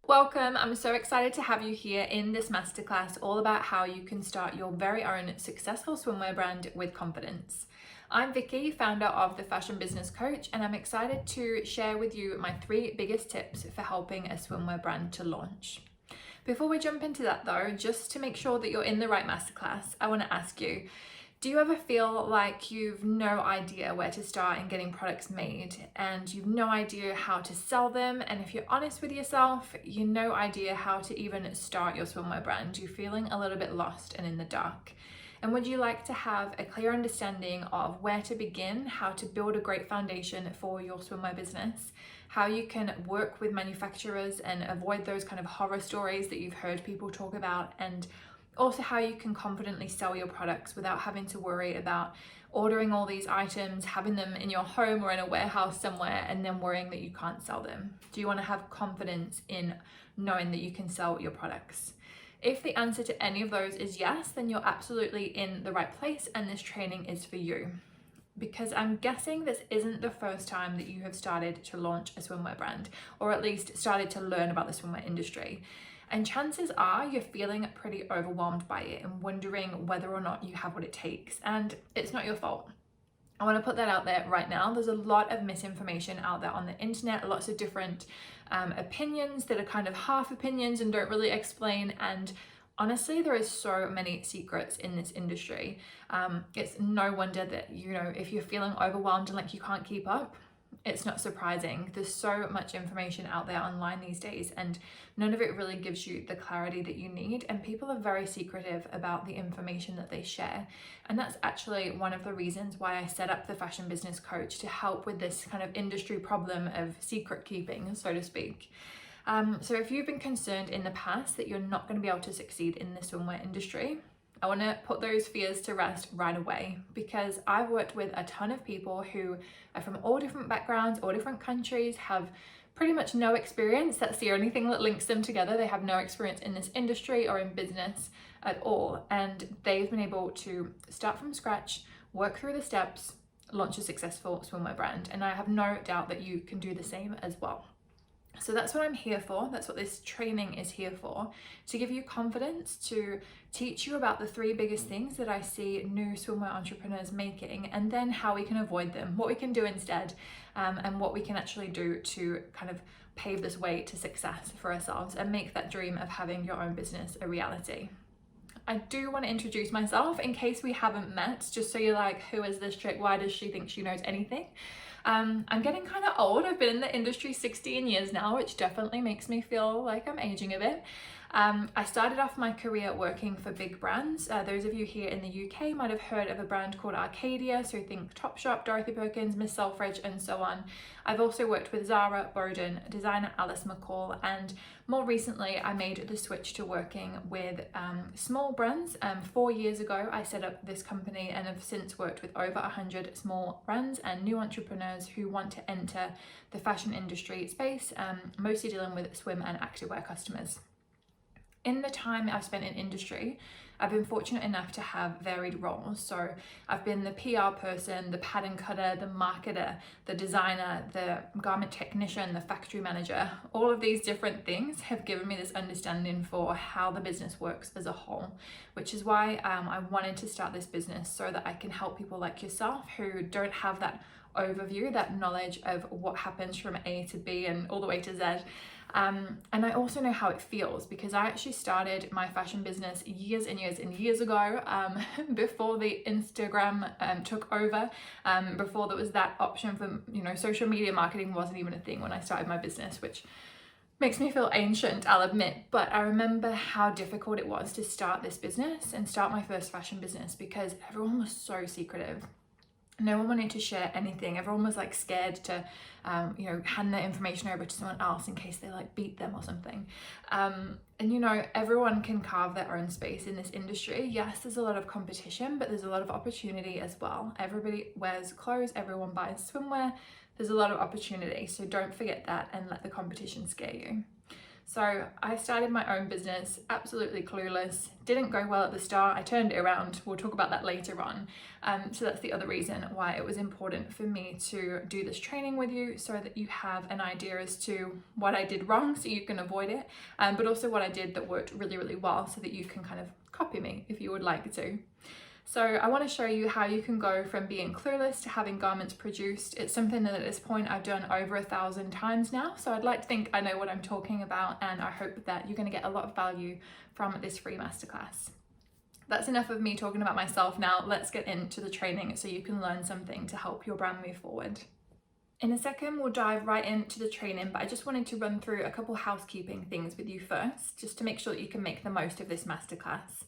Welcome, I'm so excited to have you here in this masterclass all about how you can start your very own successful swimwear brand with confidence. I'm Vicky, founder of The Fashion Business Coach, and I'm excited to share with you my 3 biggest tips for helping a swimwear brand to launch. Before we jump into that though, just to make sure that you're in the right masterclass, I want to ask you, do you ever feel like you've no idea where to start in getting products made and you've no idea how to sell them? And if you're honest with yourself, you've no idea how to even start your swimwear brand. You're feeling a little bit lost and in the dark. And would you like to have a clear understanding of where to begin, how to build a great foundation for your swimwear business, how you can work with manufacturers and avoid those kind of horror stories that you've heard people talk about, and also how you can confidently sell your products without having to worry about ordering all these items, having them in your home or in a warehouse somewhere, and then worrying that you can't sell them? Do you want to have confidence in knowing that you can sell your products? If the answer to any of those is yes, then you're absolutely in the right place and this training is for you. Because I'm guessing this isn't the first time that you have started to launch a swimwear brand, or at least started to learn about the swimwear industry. And chances are you're feeling pretty overwhelmed by it and wondering whether or not you have what it takes. And it's not your fault. I want to put that out there right now. There's a lot of misinformation out there on the internet, lots of different opinions that are kind of half opinions and don't really explain. And honestly, there is so many secrets in this industry. It's no wonder that, if you're feeling overwhelmed and like you can't keep up, it's not surprising. There's so much information out there online these days, and none of it really gives you the clarity that you need. And people are very secretive about the information that they share. And that's actually one of the reasons why I set up the Fashion Business Coach, to help with this kind of industry problem of secret keeping, so to speak. So if you've been concerned in the past that you're not going to be able to succeed in the swimwear industry, I want to put those fears to rest right away, because I've worked with a ton of people who are from all different backgrounds, all different countries, have pretty much no experience. That's the only thing that links them together. They have no experience in this industry or in business at all. And they've been able to start from scratch, work through the steps, launch a successful swimwear brand. And I have no doubt that you can do the same as well. So that's what I'm here for. That's what this training is here for, to give you confidence, to teach you about the 3 biggest things that I see new swimwear entrepreneurs making, and then how we can avoid them, what we can do instead, and what we can actually do to kind of pave this way to success for ourselves and make that dream of having your own business a reality. I do want to introduce myself in case we haven't met, just so you're like, who is this chick? Why does she think she knows anything? I'm getting kind of old. I've been in the industry 16 years now, which definitely makes me feel like I'm aging a bit. I started off my career working for big brands. Those of you here in the UK might have heard of a brand called Arcadia, so think Topshop, Dorothy Perkins, Miss Selfridge, and so on. I've also worked with Zara, Boden, designer Alice McCall, and more recently I made the switch to working with small brands. 4 years ago I set up this company and have since worked with over 100 small brands and new entrepreneurs who want to enter the fashion industry space, mostly dealing with swim and activewear customers. In the time I've spent in industry, I've been fortunate enough to have varied roles. So I've been the PR person, the pattern cutter, the marketer, the designer, the garment technician, the factory manager. All of these different things have given me this understanding for how the business works as a whole, which is why I wanted to start this business, so that I can help people like yourself who don't have that overview, that knowledge of what happens from A to B and all the way to Z. And I also know how it feels, because I actually started my fashion business years and years and years ago, before the Instagram took over, before there was that option for, social media marketing wasn't even a thing when I started my business, which makes me feel ancient, I'll admit. But I remember how difficult it was to start this business and start my first fashion business, because everyone was so secretive. No one wanted to share anything. Everyone was like scared to, hand their information over to someone else in case they like beat them or something. And everyone can carve their own space in this industry. Yes, there's a lot of competition, but there's a lot of opportunity as well. Everybody wears clothes, everyone buys swimwear. There's a lot of opportunity. So don't forget that and let the competition scare you. So I started my own business, absolutely clueless, didn't go well at the start. I turned it around. We'll talk about that later on. So that's the other reason why it was important for me to do this training with you, so that you have an idea as to what I did wrong so you can avoid it, but also what I did that worked really, really well so that you can kind of copy me if you would like to. So I want to show you how you can go from being clueless to having garments produced. It's something that at this point I've done over 1,000 times now. So I'd like to think I know what I'm talking about, and I hope that you're going to get a lot of value from this free masterclass. That's enough of me talking about myself now. Let's get into the training so you can learn something to help your brand move forward. In a second, we'll dive right into the training, but I just wanted to run through a couple housekeeping things with you first, just to make sure that you can make the most of this masterclass.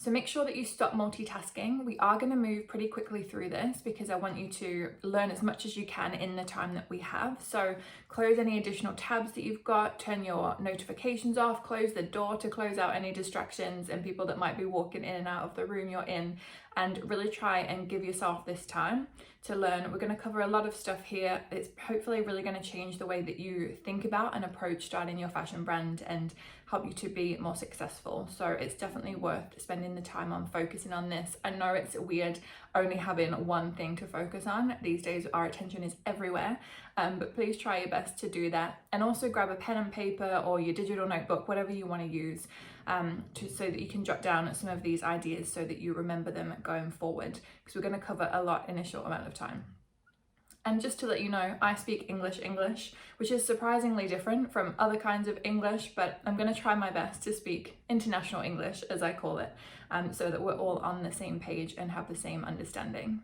So make sure that you stop multitasking. We are going to move pretty quickly through this because I want you to learn as much as you can in the time that we have. So close any additional tabs that you've got, turn your notifications off, close the door to close out any distractions and people that might be walking in and out of the room you're in, and really try and give yourself this time to learn. We're going to cover a lot of stuff here. It's hopefully really going to change the way that you think about and approach starting your fashion brand and help you to be more successful. So it's definitely worth spending the time on focusing on this. I know it's weird only having one thing to focus on. These days our attention is everywhere, but please try your best to do that. And also grab a pen and paper or your digital notebook, whatever you want to use, so that you can jot down some of these ideas so that you remember them going forward, because we're going to cover a lot in a short amount of time. And just to let you know, I speak English, which is surprisingly different from other kinds of English, but I'm going to try my best to speak international English, as I call it, so that we're all on the same page and have the same understanding.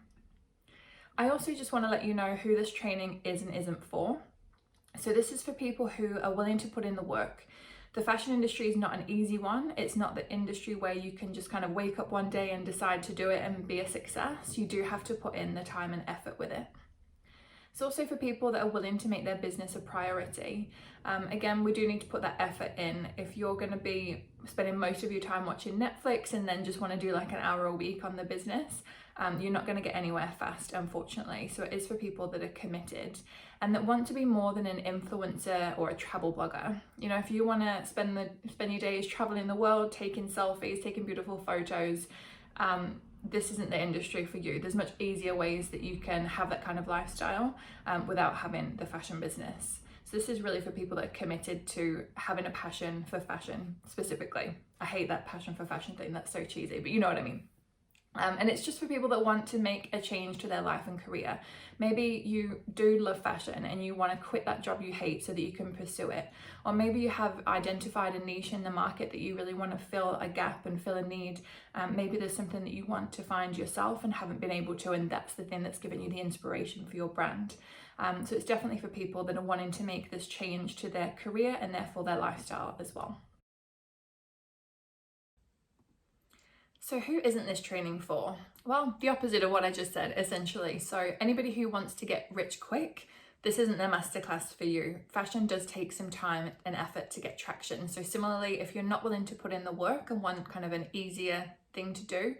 I also just want to let you know who this training is and isn't for. So this is for people who are willing to put in the work. The fashion industry is not an easy one. It's not the industry where you can just kind of wake up one day and decide to do it and be a success. You do have to put in the time and effort with it. It's also for people that are willing to make their business a priority. Again, we do need to put that effort in. If you're going to be spending most of your time watching Netflix and then just want to do like an hour a week on the business, you're not going to get anywhere fast, unfortunately. So it is for people that are committed and that want to be more than an influencer or a travel blogger. You know, if you want to spend your days traveling the world, taking selfies, taking beautiful photos, this isn't the industry for you. There's much easier ways that you can have that kind of lifestyle without having the fashion business. So this is really for people that are committed to having a passion for fashion specifically. I hate that passion for fashion thing, that's so cheesy, but you know what I mean. And it's just for people that want to make a change to their life and career. Maybe you do love fashion and you want to quit that job you hate so that you can pursue it. Or maybe you have identified a niche in the market that you really want to fill a gap and fill a need. Maybe there's something that you want to find yourself and haven't been able to, and that's the thing that's given you the inspiration for your brand. So it's definitely for people that are wanting to make this change to their career and therefore their lifestyle as well. So who isn't this training for? Well, the opposite of what I just said, essentially. So anybody who wants to get rich quick, this isn't the masterclass for you. Fashion does take some time and effort to get traction. So similarly, if you're not willing to put in the work and want kind of an easier thing to do,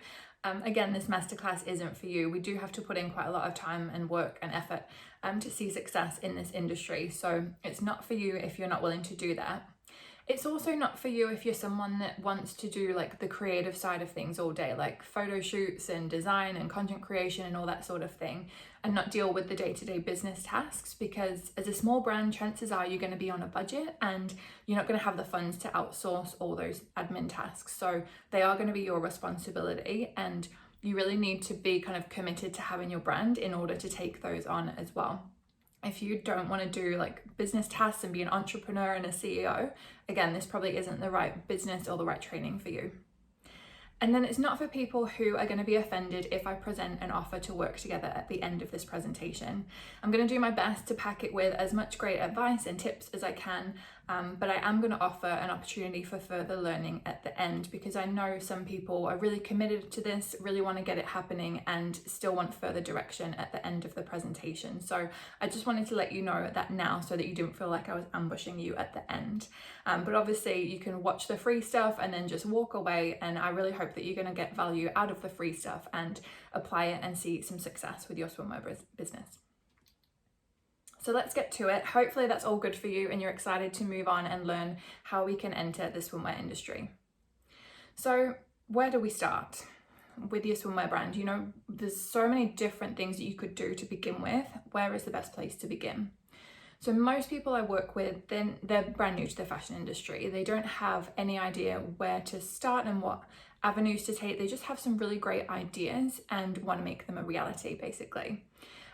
again, this masterclass isn't for you. We do have to put in quite a lot of time and work and effort to see success in this industry. So it's not for you if you're not willing to do that. It's also not for you if you're someone that wants to do like the creative side of things all day, like photo shoots and design and content creation and all that sort of thing, and not deal with the day-to-day business tasks, because as a small brand, chances are you're going to be on a budget and you're not going to have the funds to outsource all those admin tasks. So they are going to be your responsibility, and you really need to be kind of committed to having your brand in order to take those on as well. If you don't want to do like business tasks and be an entrepreneur and a CEO, again, this probably isn't the right business or the right training for you. And then it's not for people who are going to be offended if I present an offer to work together at the end of this presentation. I'm going to do my best to pack it with as much great advice and tips as I can, but I am going to offer an opportunity for further learning at the end, because I know some people are really committed to this, really want to get it happening and still want further direction at the end of the presentation. So I just wanted to let you know that now so that you didn't feel like I was ambushing you at the end. But obviously you can watch the free stuff and then just walk away, and I really hope that you're going to get value out of the free stuff and apply it and see some success with your swimwear business. So let's get to it. Hopefully that's all good for you and you're excited to move on and learn how we can enter the swimwear industry. So where do we start with your swimwear brand? You know, there's so many different things that you could do to begin with. Where is the best place to begin? So most people I work with, then they're brand new to the fashion industry. They don't have any idea where to start and what avenues to take. They just have some really great ideas and want to make them a reality, basically.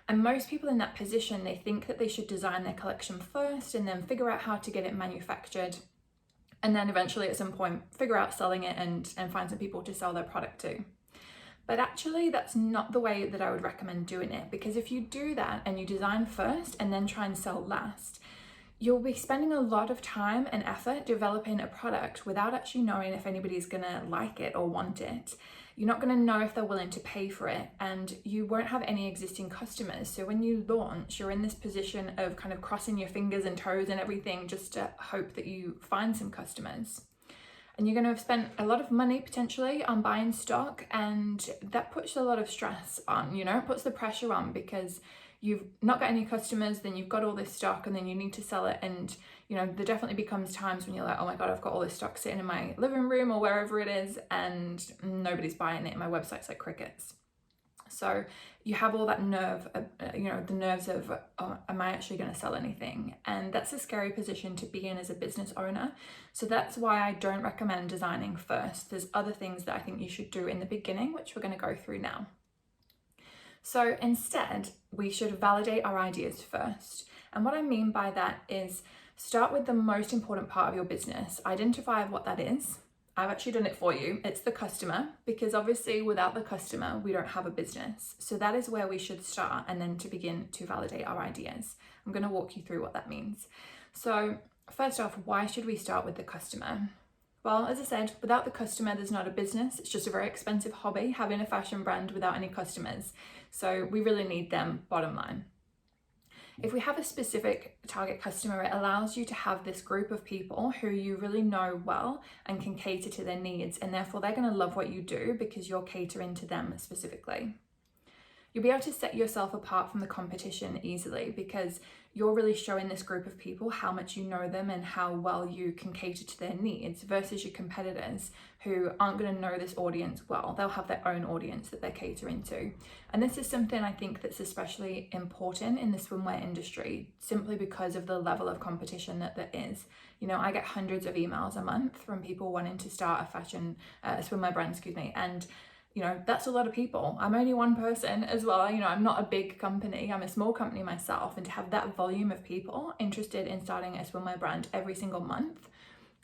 And most people in that position, they think that they should design their collection first and then figure out how to get it manufactured. And then eventually at some point, figure out selling it and find some people to sell their product to. But actually that's not the way that I would recommend doing it, because if you do that and you design first and then try and sell last, you'll be spending a lot of time and effort developing a product without actually knowing if anybody's gonna like it or want it. You're not gonna know if they're willing to pay for it, and you won't have any existing customers. So when you launch, you're in this position of kind of crossing your fingers and toes and everything just to hope that you find some customers. And you're going to have spent a lot of money potentially on buying stock, and that puts a lot of stress on, you know, it puts the pressure on because you've not got any customers, then you've got all this stock and then you need to sell it. And, you know, there definitely becomes times when you're like, oh my God, I've got all this stock sitting in my living room or wherever it is and nobody's buying it. My website's like crickets. So you have all that nerve, you know, the nerves of, oh, am I actually going to sell anything? And that's a scary position to be in as a business owner. So that's why I don't recommend designing first. There's other things that I think you should do in the beginning, which we're going to go through now. So instead, we should validate our ideas first. And what I mean by that is start with the most important part of your business. Identify what that is. I've actually done it for you. It's the customer, because obviously without the customer, we don't have a business. So that is where we should start, and then to begin to validate our ideas. I'm going to walk you through what that means. So first off, why should we start with the customer? Well, as I said, without the customer, there's not a business. It's just a very expensive hobby, having a fashion brand without any customers. So we really need them, bottom line. If we have a specific target customer, it allows you to have this group of people who you really know well and can cater to their needs, and therefore they're going to love what you do because you're catering to them specifically. You'll be able to set yourself apart from the competition easily because you're really showing this group of people how much you know them and how well you can cater to their needs, versus your competitors who aren't going to know this audience well. They'll have their own audience that they're catering to. And this is something I think that's especially important in the swimwear industry, simply because of the level of competition that there is. You know, I get hundreds of emails a month from people wanting to start a swimwear brand, and you know, that's a lot of people. I'm only one person as well. You know, I'm not a big company. I'm a small company myself. And to have that volume of people interested in starting a swimwear brand every single month,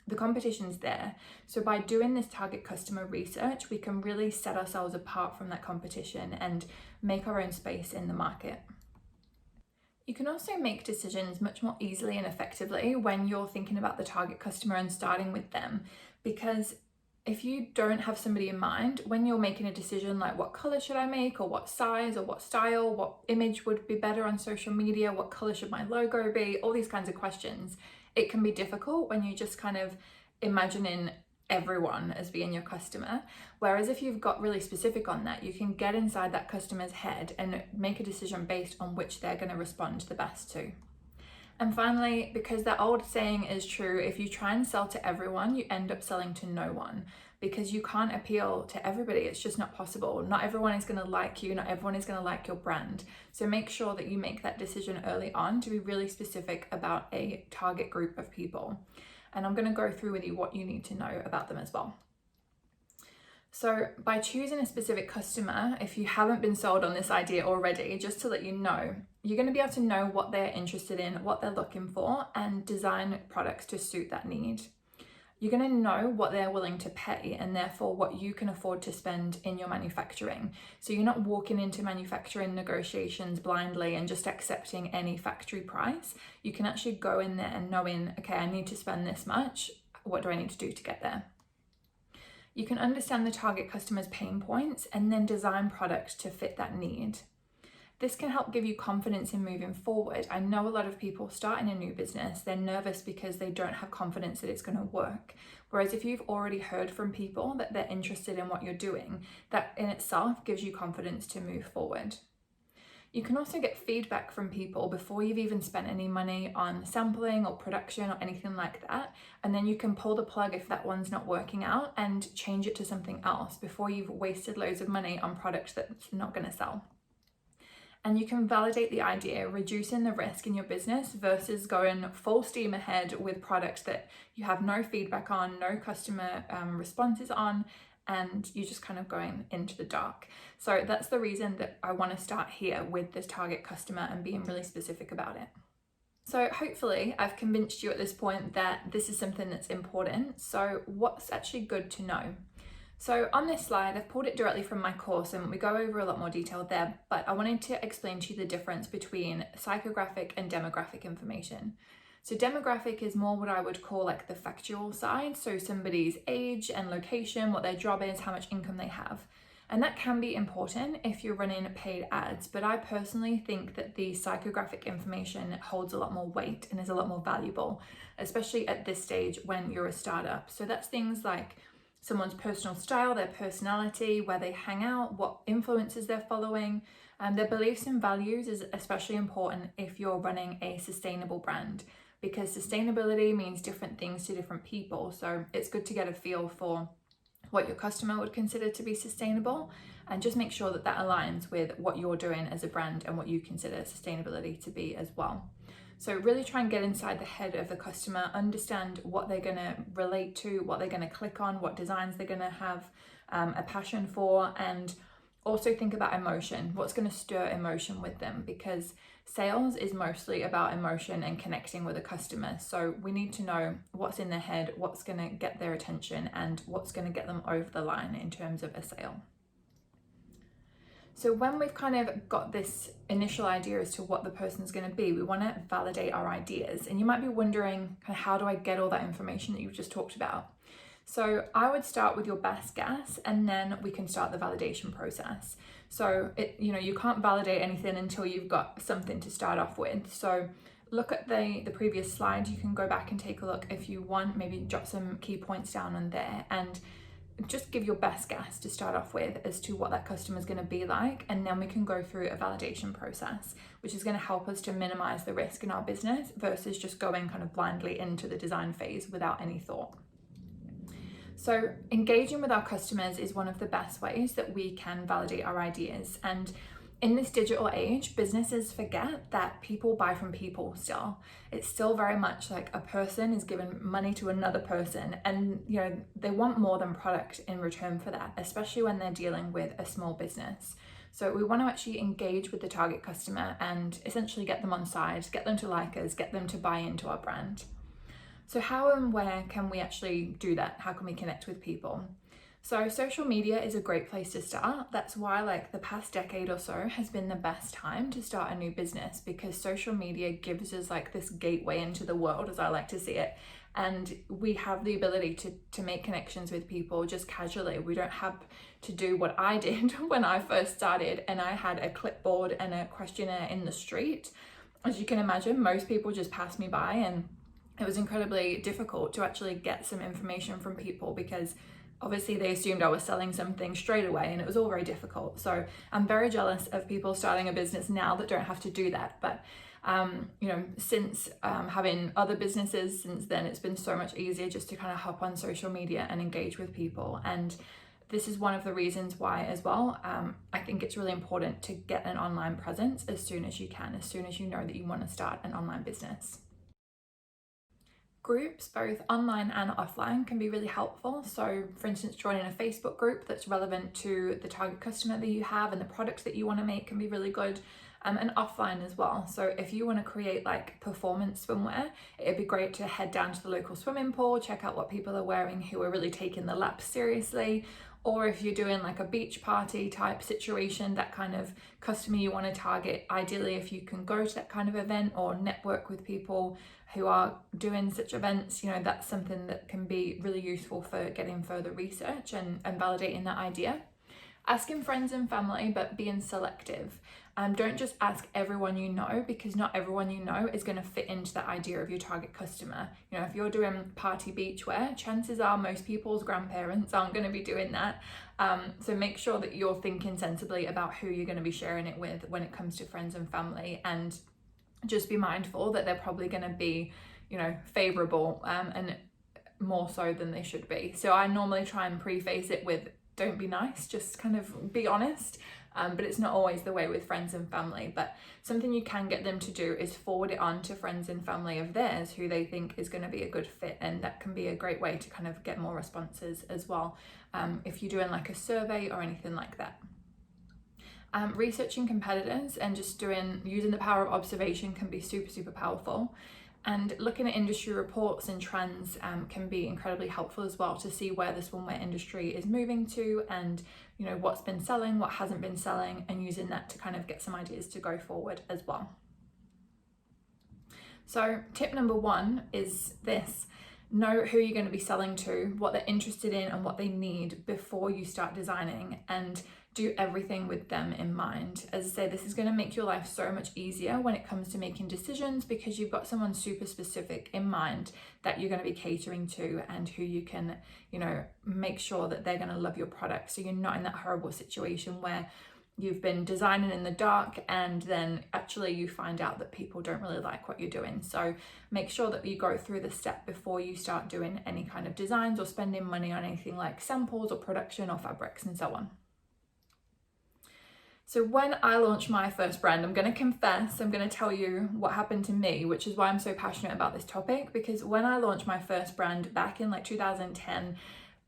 the competition's there. So by doing this target customer research, we can really set ourselves apart from that competition and make our own space in the market. You can also make decisions much more easily and effectively when you're thinking about the target customer and starting with them, because if you don't have somebody in mind, when you're making a decision like what color should I make, or what size, or what style, what image would be better on social media, what color should my logo be, all these kinds of questions, it can be difficult when you're just kind of imagining everyone as being your customer. Whereas if you've got really specific on that, you can get inside that customer's head and make a decision based on which they're going to respond the best to. And finally, because that old saying is true, if you try and sell to everyone, you end up selling to no one, because you can't appeal to everybody. It's just not possible. Not everyone is going to like you. Not everyone is going to like your brand. So make sure that you make that decision early on to be really specific about a target group of people. And I'm going to go through with you what you need to know about them as well. So by choosing a specific customer, if you haven't been sold on this idea already, just to let you know, you're going to be able to know what they're interested in, what they're looking for, and design products to suit that need. You're going to know what they're willing to pay and therefore what you can afford to spend in your manufacturing. So you're not walking into manufacturing negotiations blindly and just accepting any factory price. You can actually go in there and knowing, okay, I need to spend this much. What do I need to do to get there? You can understand the target customer's pain points and then design products to fit that need. This can help give you confidence in moving forward. I know a lot of people starting a new business, they're nervous because they don't have confidence that it's going to work. Whereas if you've already heard from people that they're interested in what you're doing, that in itself gives you confidence to move forward. You can also get feedback from people before you've even spent any money on sampling or production or anything like that. And then you can pull the plug if that one's not working out and change it to something else before you've wasted loads of money on product that's not going to sell. And you can validate the idea, reducing the risk in your business versus going full steam ahead with products that you have no feedback on, no customer responses on, and you're just kind of going into the dark. So that's the reason that I want to start here with this target customer and being really specific about it. So hopefully I've convinced you at this point that this is something that's important. So what's actually good to know? So on this slide, I've pulled it directly from my course and we go over a lot more detail there, but I wanted to explain to you the difference between psychographic and demographic information. So demographic is more what I would call like the factual side. So somebody's age and location, what their job is, how much income they have. And that can be important if you're running paid ads, but I personally think that the psychographic information holds a lot more weight and is a lot more valuable, especially at this stage when you're a startup. So that's things like someone's personal style, their personality, where they hang out, what influences they're following, and their beliefs and values is especially important if you're running a sustainable brand, because sustainability means different things to different people. So it's good to get a feel for what your customer would consider to be sustainable and just make sure that that aligns with what you're doing as a brand and what you consider sustainability to be as well. So really try and get inside the head of the customer, understand what they're going to relate to, what they're going to click on, what designs they're going to have a passion for, and also think about emotion, what's going to stir emotion with them, because sales is mostly about emotion and connecting with a customer. So we need to know what's in their head, what's going to get their attention, and what's going to get them over the line in terms of a sale. So when we've kind of got this initial idea as to what the person's going to be, we want to validate our ideas. And you might be wondering, kind of, how do I get all that information that you've just talked about? So I would start with your best guess, and then we can start the validation process. So you can't validate anything until you've got something to start off with. So look at the previous slide. You can go back and take a look if you want, maybe jot some key points down on there and just give your best guess to start off with as to what that customer is going to be like, and then we can go through a validation process, which is going to help us to minimize the risk in our business versus just going kind of blindly into the design phase without any thought. So engaging with our customers is one of the best ways that we can validate our ideas. And in this digital age, businesses forget that people buy from people still. It's still very much like a person is giving money to another person, and they want more than product in return for that, especially when they're dealing with a small business. So we want to actually engage with the target customer and essentially get them on side, get them to like us, get them to buy into our brand. So how and where can we actually do that? How can we connect with people? So social media is a great place to start. That's why the past decade or so has been the best time to start a new business, because social media gives us this gateway into the world, as I like to see it. And we have the ability to make connections with people just casually. We don't have to do what I did when I first started and I had a clipboard and a questionnaire in the street. As you can imagine, most people just passed me by, and it was incredibly difficult to actually get some information from people because obviously they assumed I was selling something straight away, and it was all very difficult. So I'm very jealous of people starting a business now that don't have to do that. But since having other businesses since then, it's been so much easier just to kind of hop on social media and engage with people. And this is one of the reasons why as well, I think it's really important to get an online presence as soon as you can, as soon as you know that you want to start an online business. Groups, both online and offline, can be really helpful. So for instance, joining a Facebook group that's relevant to the target customer that you have and the products that you want to make can be really good, and offline as well. So if you want to create performance swimwear, it'd be great to head down to the local swimming pool, check out what people are wearing who are really taking the laps seriously. Or if you're doing a beach party type situation, that kind of customer you want to target, ideally if you can go to that kind of event or network with people who are doing such events, that's something that can be really useful for getting further research and validating that idea. Asking friends and family, but being selective. Don't just ask everyone you know, because not everyone you know is going to fit into that idea of your target customer. You know, if you're doing party beachwear, chances are most people's grandparents aren't going to be doing that. So make sure that you're thinking sensibly about who you're going to be sharing it with when it comes to friends and family, and just be mindful that they're probably going to be, you know, favorable and more so than they should be. So I normally try and preface it with, don't be nice, just kind of be honest. But it's not always the way with friends and family. But something you can get them to do is forward it on to friends and family of theirs who they think is going to be a good fit, and that can be a great way to kind of get more responses as well, if you're doing like a survey or anything like that. Researching competitors and just using the power of observation can be super powerful. And looking at industry reports and trends can be incredibly helpful as well, to see where the swimwear industry is moving to, and you know, what's been selling, what hasn't been selling, and using that to kind of get some ideas to go forward as well. So tip number 1 is this: know who you're going to be selling to, what they're interested in and what they need before you start designing, and do everything with them in mind. As I say, this is going to make your life so much easier when it comes to making decisions, because you've got someone super specific in mind that you're going to be catering to, and who you can, you know, make sure that they're going to love your product. So you're not in that horrible situation where you've been designing in the dark and then actually you find out that people don't really like what you're doing. So make sure that you go through the step before you start doing any kind of designs or spending money on anything like samples or production or fabrics and so on. So when I launched my first brand, I'm going to confess, I'm going to tell you what happened to me, which is why I'm so passionate about this topic. Because when I launched my first brand back in like 2010,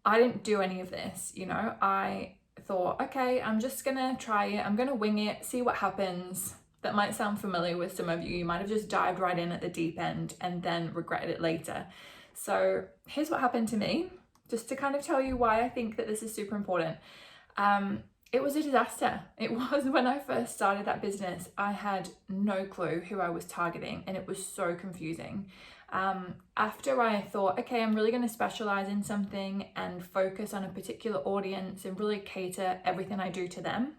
I didn't do any of this. You know, I thought, okay, I'm just going to try it. I'm going to wing it, see what happens. That might sound familiar with some of you. You might have just dived right in at the deep end and then regretted it later. So here's what happened to me, just to kind of tell you why I think that this is super important. It was a disaster. It was when I first started that business. I had no clue who I was targeting, and it was so confusing. After I thought, okay, I'm really going to specialize in something and focus on a particular audience and really cater everything I do to them,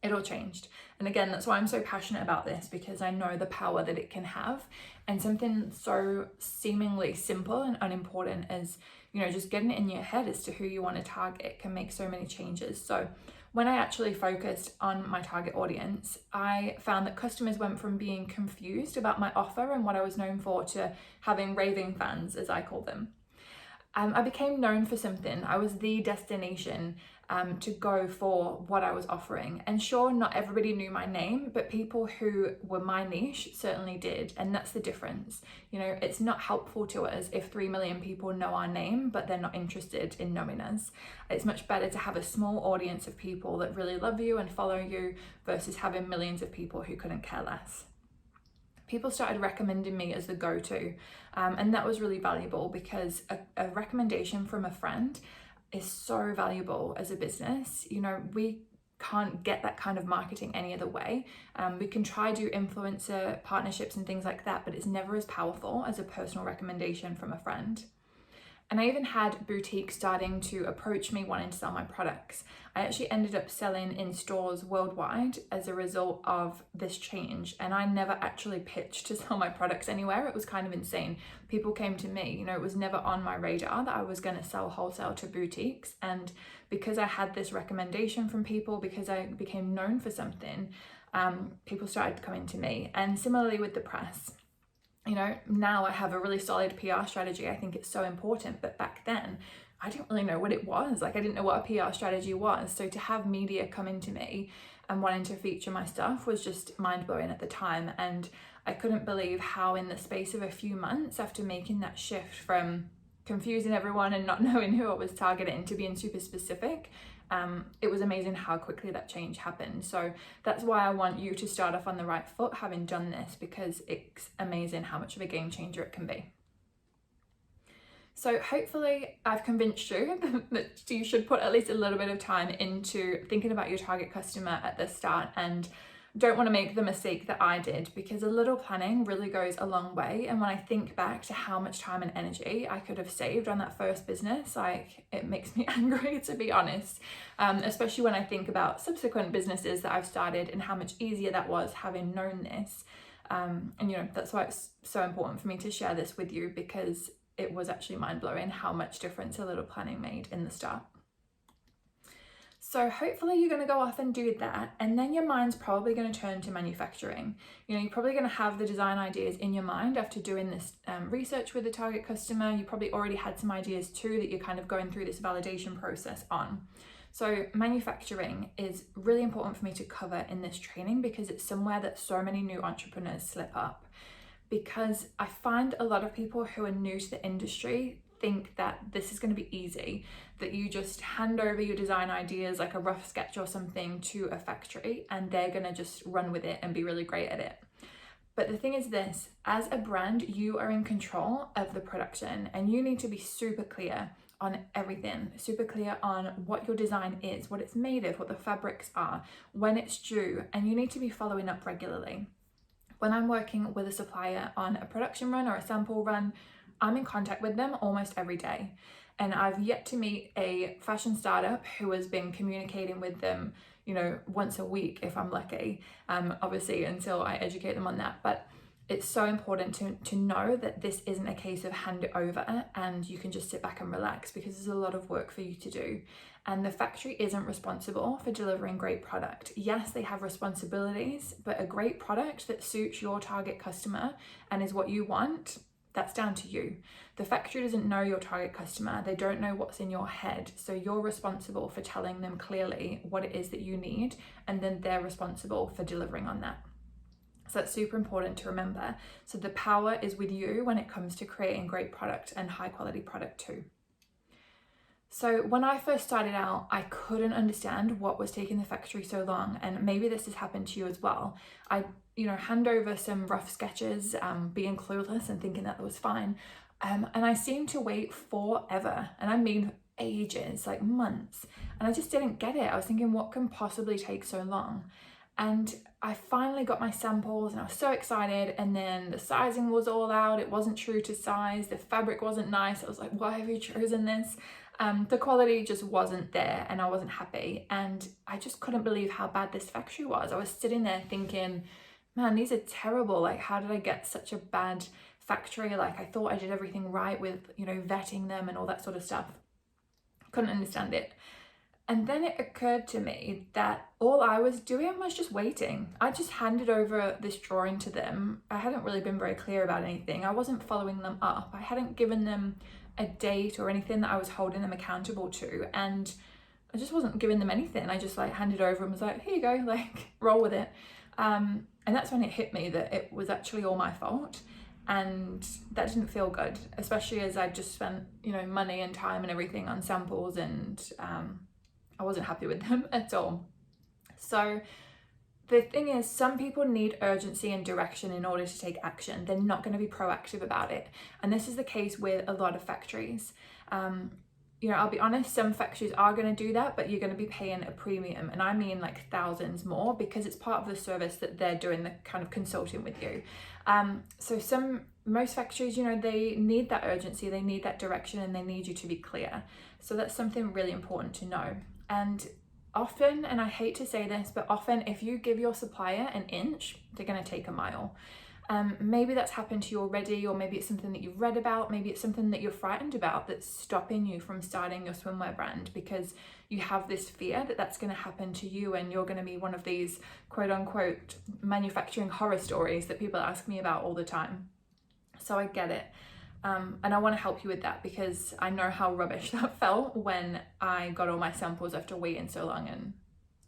it all changed. And again, that's why I'm so passionate about this, because I know the power that it can have. And something so seemingly simple and unimportant as, you know, just getting it in your head as to who you want to target can make so many changes. So when I actually focused on my target audience, I found that customers went from being confused about my offer and what I was known for to having raving fans, as I call them. I became known for something. I was the destination to go for what I was offering. And sure, not everybody knew my name, but people who were my niche certainly did. And that's the difference. You know, it's not helpful to us if 3 million people know our name, but they're not interested in knowing us. It's much better to have a small audience of people that really love you and follow you versus having millions of people who couldn't care less. People started recommending me as the go-to, and that was really valuable, because a recommendation from a friend is so valuable as a business. You know, we can't get that kind of marketing any other way. We can try do influencer partnerships and things like that, but it's never as powerful as a personal recommendation from a friend. And I even had boutiques starting to approach me wanting to sell my products. I actually ended up selling in stores worldwide as a result of this change. And I never actually pitched to sell my products anywhere. It was kind of insane. People came to me, you know, it was never on my radar that I was going to sell wholesale to boutiques. And because I had this recommendation from people, because I became known for something, people started coming to me. And similarly with the press. You know, now I have a really solid PR strategy. I think it's so important. But back then, I didn't really know what it was. Like, I didn't know what a PR strategy was. So to have media coming to me and wanting to feature my stuff was just mind-blowing at the time. And I couldn't believe how in the space of a few months after making that shift from confusing everyone and not knowing who I was targeting to being super specific, it was amazing how quickly that change happened. So that's why I want you to start off on the right foot having done this, because it's amazing how much of a game changer it can be. So hopefully I've convinced you that you should put at least a little bit of time into thinking about your target customer at the start and don't want to make the mistake that I did, because a little planning really goes a long way. And when I think back to how much time and energy I could have saved on that first business, like, it makes me angry, to be honest, especially when I think about subsequent businesses that I've started and how much easier that was having known this. And that's why it's so important for me to share this with you, because it was actually mind-blowing how much difference a little planning made in the start. So hopefully you're going to go off and do that, and then your mind's probably going to turn to manufacturing. You're probably going to have the design ideas in your mind after doing this research with the target customer. You probably already had some ideas too that you're kind of going through this validation process on. So manufacturing is really important for me to cover in this training, because it's somewhere that so many new entrepreneurs slip up. Because I find a lot of people who are new to the industry think that this is going to be easy, that you just hand over your design ideas, like a rough sketch or something, to a factory and they're going to just run with it and be really great at it. But the thing is this, as a brand, you are in control of the production, and you need to be super clear on everything, super clear on what your design is, what it's made of, what the fabrics are, when it's due, and you need to be following up regularly. When I'm working with a supplier on a production run or a sample run, I'm in contact with them almost every day. And I've yet to meet a fashion startup who has been communicating with them, once a week if I'm lucky, obviously until I educate them on that. But it's so important to know that this isn't a case of hand it over and you can just sit back and relax, because there's a lot of work for you to do. And the factory isn't responsible for delivering great product. Yes, they have responsibilities, but a great product that suits your target customer and is what you want, that's down to you. The factory doesn't know your target customer. They don't know what's in your head. So you're responsible for telling them clearly what it is that you need, and then they're responsible for delivering on that. So that's super important to remember. So the power is with you when it comes to creating great product and high quality product too. So when I first started out, I couldn't understand what was taking the factory so long, and maybe this has happened to you as well. I, hand over some rough sketches, being clueless and thinking that was fine, and I seemed to wait forever, and I mean ages, like months, and I just didn't get it. I was thinking, what can possibly take so long? And I finally got my samples and I was so excited, and then the sizing was all out. It wasn't true to size. The fabric wasn't nice. I was like, why have you chosen this? The quality just wasn't there and I wasn't happy, and I just couldn't believe how bad this factory was. I was sitting there thinking, man, these are terrible. Like, how did I get such a bad factory? Like, I thought I did everything right with, vetting them and all that sort of stuff. Couldn't understand it. And then it occurred to me that all I was doing was just waiting. I just handed over this drawing to them. I hadn't really been very clear about anything. I wasn't following them up. I hadn't given them a date or anything that I was holding them accountable to. And I just wasn't giving them anything. I just handed over and was like, here you go, roll with it. And that's when it hit me that it was actually all my fault. And that didn't feel good, especially as I just spent, money and time and everything on samples, and I wasn't happy with them at all. So the thing is, some people need urgency and direction in order to take action. They're not going to be proactive about it. And this is the case with a lot of factories. I'll be honest, some factories are going to do that, but you're going to be paying a premium. And I mean thousands more, because it's part of the service that they're doing, the kind of consulting with you. Most factories, they need that urgency, they need that direction, and they need you to be clear. So that's something really important to know. And often, and I hate to say this, but often if you give your supplier an inch, they're going to take a mile. Maybe that's happened to you already, or maybe it's something that you've read about, maybe it's something that you're frightened about that's stopping you from starting your swimwear brand, because you have this fear that that's going to happen to you and you're going to be one of these quote unquote manufacturing horror stories that people ask me about all the time. So I get it. And I want to help you with that, because I know how rubbish that felt when I got all my samples after waiting so long, and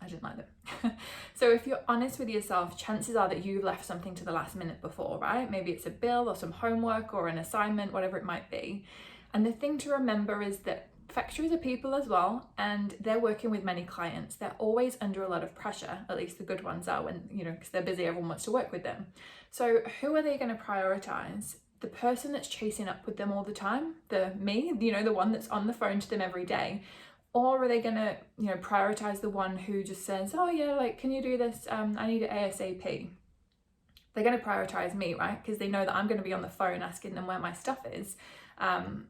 I didn't like them. So if you're honest with yourself, chances are that you've left something to the last minute before, right? Maybe it's a bill or some homework or an assignment, whatever it might be. And the thing to remember is that factories are people as well, and they're working with many clients. They're always under a lot of pressure, at least the good ones are, when, because they're busy, everyone wants to work with them. So who are they going to prioritize? The person that's chasing up with them all the time, the one that's on the phone to them every day, Or are they gonna, prioritize the one who just says, oh yeah, like, can you do this? I need it ASAP. They're gonna prioritize me, right? Because they know that I'm gonna be on the phone asking them where my stuff is. And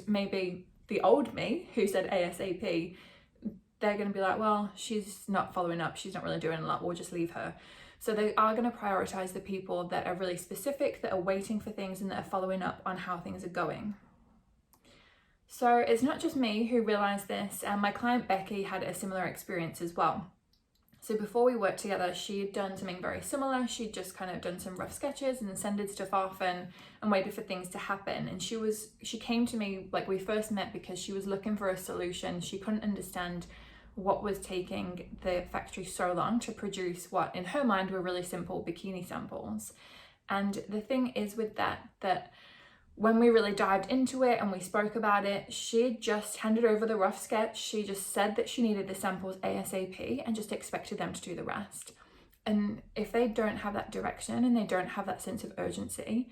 maybe the old me who said ASAP, they're gonna be like, well, she's not following up, she's not really doing a lot, we'll just leave her. So they are gonna prioritize the people that are really specific, that are waiting for things and that are following up on how things are going. So it's not just me who realized this, and my client Becky had a similar experience as well. So before we worked together, she'd done something very similar. She'd just kind of done some rough sketches and sended stuff off and waited for things to happen. And she came to me, like, we first met because she was looking for a solution. She couldn't understand what was taking the factory so long to produce what in her mind were really simple bikini samples. And the thing is with that when we really dived into it and we spoke about it, she just handed over the rough sketch. She just said that she needed the samples ASAP and just expected them to do the rest. And if they don't have that direction and they don't have that sense of urgency,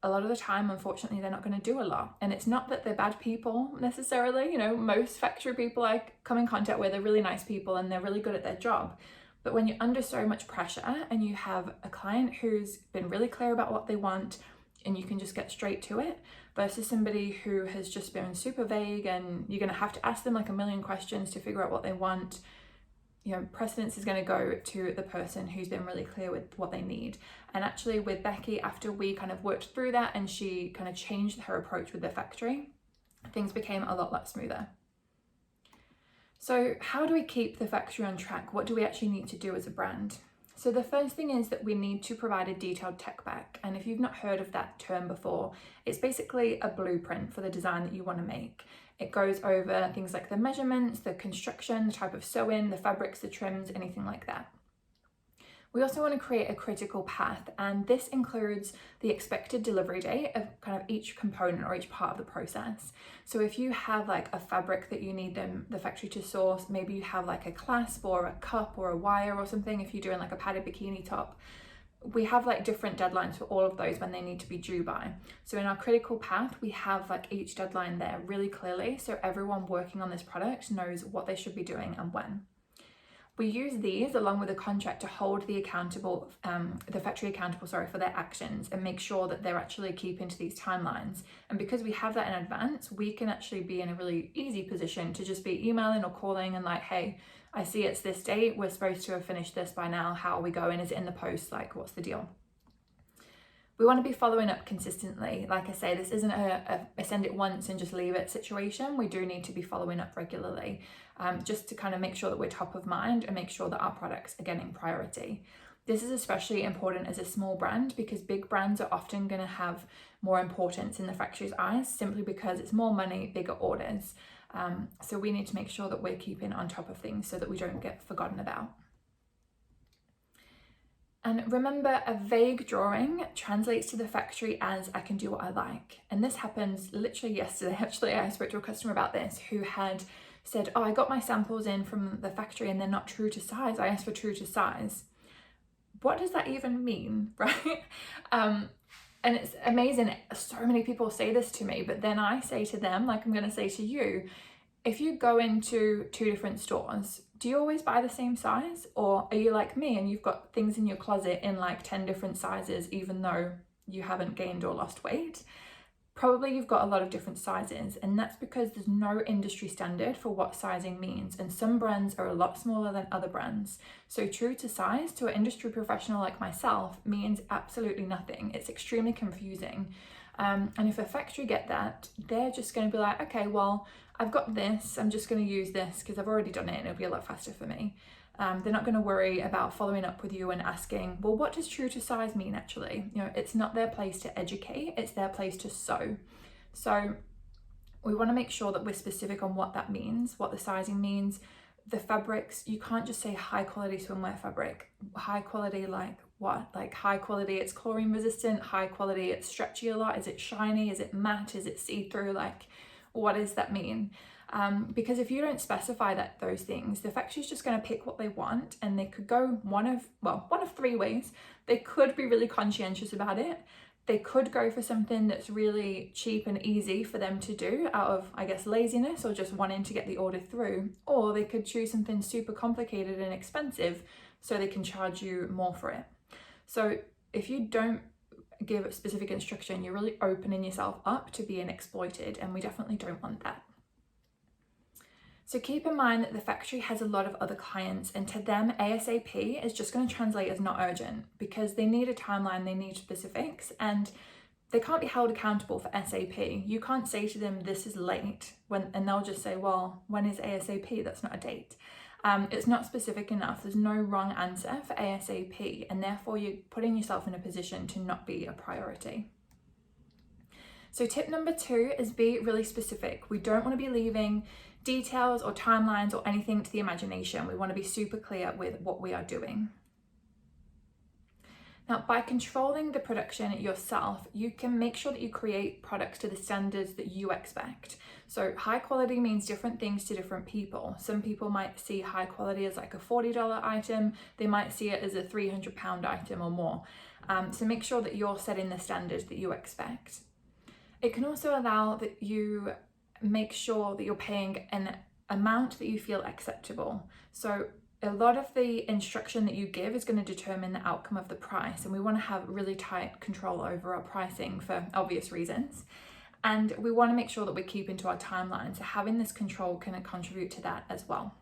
a lot of the time, unfortunately, they're not going to do a lot. And it's not that they're bad people necessarily. Most factory people I come in contact with are really nice people and they're really good at their job. But when you're under so much pressure and you have a client who's been really clear about what they want, and you can just get straight to it, versus somebody who has just been super vague and you're going to have to ask them like a million questions to figure out what they want, precedence is going to go to the person who's been really clear with what they need. And actually with Becky, after we kind of worked through that and she kind of changed her approach with the factory, things became a lot smoother. So how do we keep the factory on track? What do we actually need to do as a brand? So the first thing is that we need to provide a detailed tech back. And if you've not heard of that term before, it's basically a blueprint for the design that you want to make. It goes over things like the measurements, the construction, the type of sewing, the fabrics, the trims, anything like that. We also want to create a critical path, and this includes the expected delivery date of kind of each component or each part of the process. So if you have like a fabric that you need the factory to source, maybe you have like a clasp or a cup or a wire or something, if you're doing like a padded bikini top, we have like different deadlines for all of those when they need to be due by. So in our critical path, we have like each deadline there really clearly, so everyone working on this product knows what they should be doing and when. We use these along with a contract to hold the factory accountable for their actions and make sure that they're actually keeping to these timelines. And because we have that in advance, we can actually be in a really easy position to just be emailing or calling and like, hey, I see it's this date, we're supposed to have finished this by now, how are we going? Is it in the post? Like, what's the deal? We want to be following up consistently. Like I say, this isn't a send it once and just leave it situation. We do need to be following up regularly, just to kind of make sure that we're top of mind and make sure that our products are getting priority. This is especially important as a small brand because big brands are often going to have more importance in the factory's eyes simply because it's more money, bigger orders. So we need to make sure that we're keeping on top of things so that we don't get forgotten about. And remember, a vague drawing translates to the factory as I can do what I like. And this happens literally yesterday. Actually, I spoke to a customer about this who had said, oh, I got my samples in from the factory and they're not true to size. I asked for true to size. What does that even mean, right? And it's amazing. So many people say this to me, but then I say to them, like I'm going to say to you, if you go into 2 different stores, do you always buy the same size? Or are you like me and you've got things in your closet in like 10 different sizes, even though you haven't gained or lost weight? Probably you've got a lot of different sizes, and that's because there's no industry standard for what sizing means. And some brands are a lot smaller than other brands. So true to size to an industry professional like myself means absolutely nothing. It's extremely confusing. And if a factory get that, they're just going to be like, okay, well, I've got this, I'm just going to use this because I've already done it and it'll be a lot faster for me. They're not going to worry about following up with you and asking, well, what does true to size mean actually? It's not their place to educate, it's their place to sew. So we want to make sure that we're specific on what that means, what the sizing means. The fabrics, you can't just say high quality swimwear fabric. High quality like what? Like high quality, it's chlorine resistant, high quality, it's stretchy a lot. Is it shiny? Is it matte? Is it see-through? Like, what does that mean? Because if you don't specify those things, the factory's just going to pick what they want, and they could go one of 3 ways. They could be really conscientious about it. they could go for something that's really cheap and easy for them to do out of, I guess, laziness or just wanting to get the order through, or they could choose something super complicated and expensive so they can charge you more for it. So if you don't give specific instruction, you're really opening yourself up to being exploited, and we definitely don't want that. So keep in mind that the factory has a lot of other clients, and to them ASAP is just going to translate as not urgent because they need a timeline, they need specifics, and they can't be held accountable for SAP. You can't say to them this is late and they'll just say, well, when is ASAP? That's not a date. It's not specific enough. There's no wrong answer for ASAP, and therefore you're putting yourself in a position to not be a priority. So tip number 2 is be really specific. We don't want to be leaving details or timelines or anything to the imagination. We want to be super clear with what we are doing. Now, by controlling the production yourself, you can make sure that you create products to the standards that you expect. So high quality means different things to different people. Some people might see high quality as like a $40 item. They might see it as a £300 item or more. So make sure that you're setting the standards that you expect. It can also allow that you make sure that you're paying an amount that you feel acceptable. So a lot of the instruction that you give is going to determine the outcome of the price, and we want to have really tight control over our pricing for obvious reasons. And we want to make sure that we keep into our timeline, so having this control can contribute to that as well.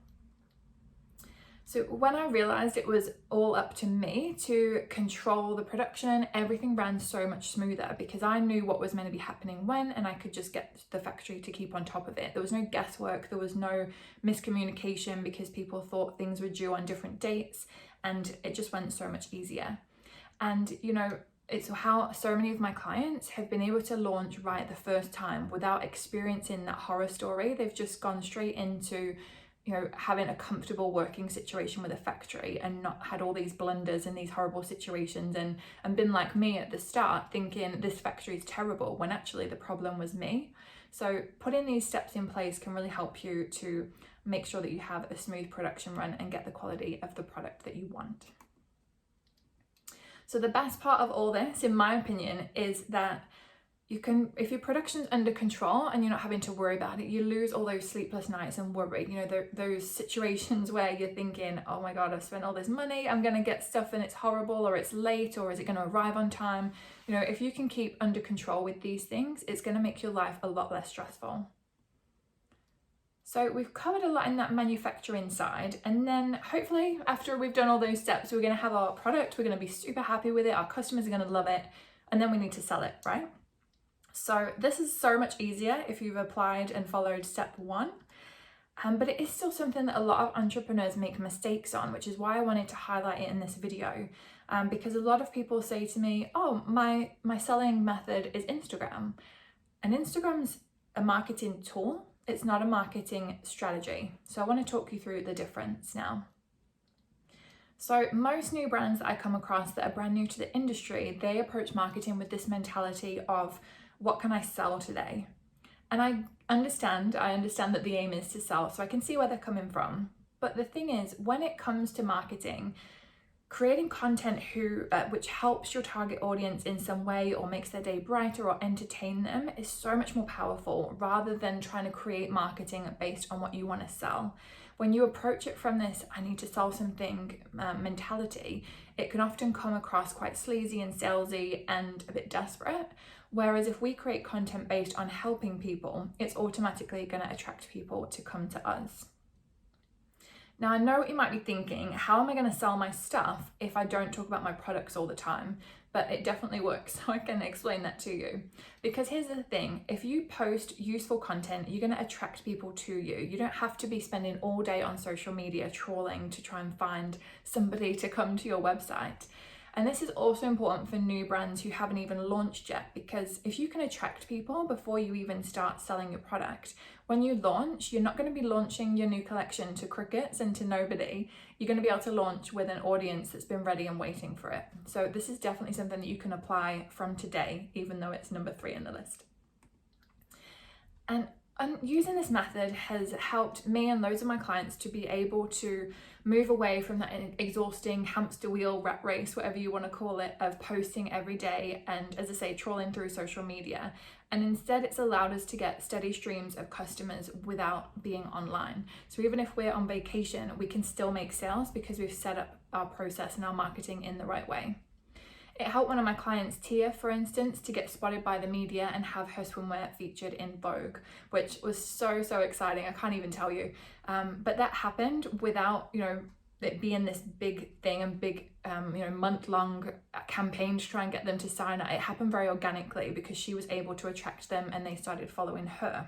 So when I realized it was all up to me to control the production, everything ran so much smoother because I knew what was meant to be happening when, and I could just get the factory to keep on top of it. There was no guesswork, there was no miscommunication because people thought things were due on different dates, and it just went so much easier. And you know, it's how so many of my clients have been able to launch right the first time without experiencing that horror story. They've just gone straight into, you know, having a comfortable working situation with a factory and not had all these blunders and these horrible situations and been like me at the start thinking this factory is terrible when actually the problem was me. So putting these steps in place can really help you to make sure that you have a smooth production run and get the quality of the product that you want. So the best part of all this, in my opinion, is that you can, if your production's under control and you're not having to worry about it, you lose all those sleepless nights and worry. You know, those situations where you're thinking, oh my God, I've spent all this money, I'm gonna get stuff and it's horrible, or it's late, or is it gonna arrive on time? You know, if you can keep under control with these things, it's gonna make your life a lot less stressful. So we've covered a lot in that manufacturing side, and then hopefully after we've done all those steps, we're gonna have our product, we're gonna be super happy with it, our customers are gonna love it, and then we need to sell it, right? So this is so much easier if you've applied and followed step 1, but it is still something that a lot of entrepreneurs make mistakes on, which is why I wanted to highlight it in this video, because a lot of people say to me, oh, my selling method is Instagram, and Instagram's a marketing tool, it's not a marketing strategy. So I want to talk you through the difference now. So most new brands that I come across that are brand new to the industry, they approach marketing with this mentality of, what can I sell today? And I understand that the aim is to sell, so I can see where they're coming from. But the thing is, when it comes to marketing, creating content which helps your target audience in some way or makes their day brighter or entertain them is so much more powerful rather than trying to create marketing based on what you want to sell. When you approach it from this, I need to sell something mentality, it can often come across quite sleazy and salesy and a bit desperate. Whereas if we create content based on helping people, it's automatically going to attract people to come to us. Now, I know what you might be thinking, how am I going to sell my stuff if I don't talk about my products all the time? But it definitely works, so I can explain that to you. Because here's the thing, if you post useful content, you're going to attract people to you. You don't have to be spending all day on social media trawling to try and find somebody to come to your website. And this is also important for new brands who haven't even launched yet, because if you can attract people before you even start selling your product, when you launch, you're not going to be launching your new collection to crickets and to nobody. You're going to be able to launch with an audience that's been ready and waiting for it. So this is definitely something that you can apply from today, even though it's number 3 in the list. And And using this method has helped me and loads of my clients to be able to move away from that exhausting hamster wheel rat race, whatever you want to call it, of posting every day and, as I say, trawling through social media. And instead, it's allowed us to get steady streams of customers without being online. So even if we're on vacation, we can still make sales because we've set up our process and our marketing in the right way. It helped one of my clients, Tia, for instance, to get spotted by the media and have her swimwear featured in Vogue, which was so exciting. I can't even tell you. But that happened without, it being this big thing and big, month-long campaign to try and get them to sign up. It happened very organically because she was able to attract them and they started following her.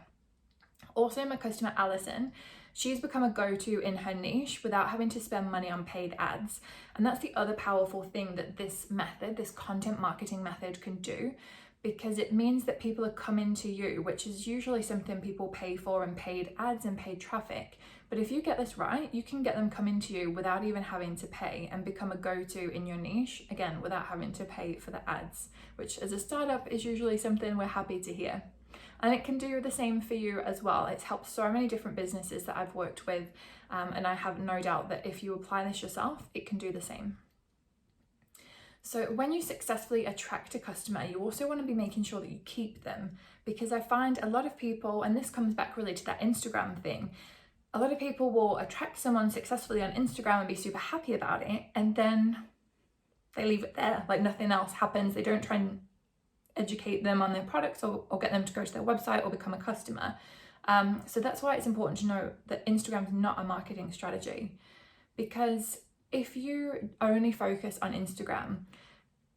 Also, my customer, Alison, she's become a go-to in her niche without having to spend money on paid ads. And that's the other powerful thing that this method, this content marketing method, can do, because it means that people are coming to you, which is usually something people pay for in paid ads and paid traffic. But if you get this right, you can get them coming to you without even having to pay and become a go-to in your niche, again, without having to pay for the ads, which as a startup is usually something we're happy to hear. And it can do the same for you as well. It's helped so many different businesses that I've worked with, and I have no doubt that if you apply this yourself, it can do the same. So when you successfully attract a customer, you also want to be making sure that you keep them, because I find a lot of people, and this comes back really to that Instagram thing, a lot of people will attract someone successfully on Instagram and be super happy about it, and then they leave it there, like nothing else happens. They don't try and educate them on their products or get them to go to their website or become a customer. So that's why it's important to know that Instagram is not a marketing strategy, because if you only focus on Instagram,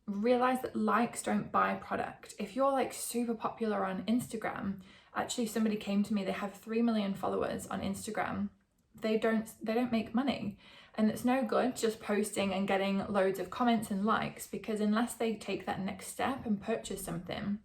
realize that likes don't buy product. If you're like super popular on Instagram, actually somebody came to me, they have 3 million followers on Instagram. They don't make money. And it's no good just posting and getting loads of comments and likes, because unless they take that next step and purchase something,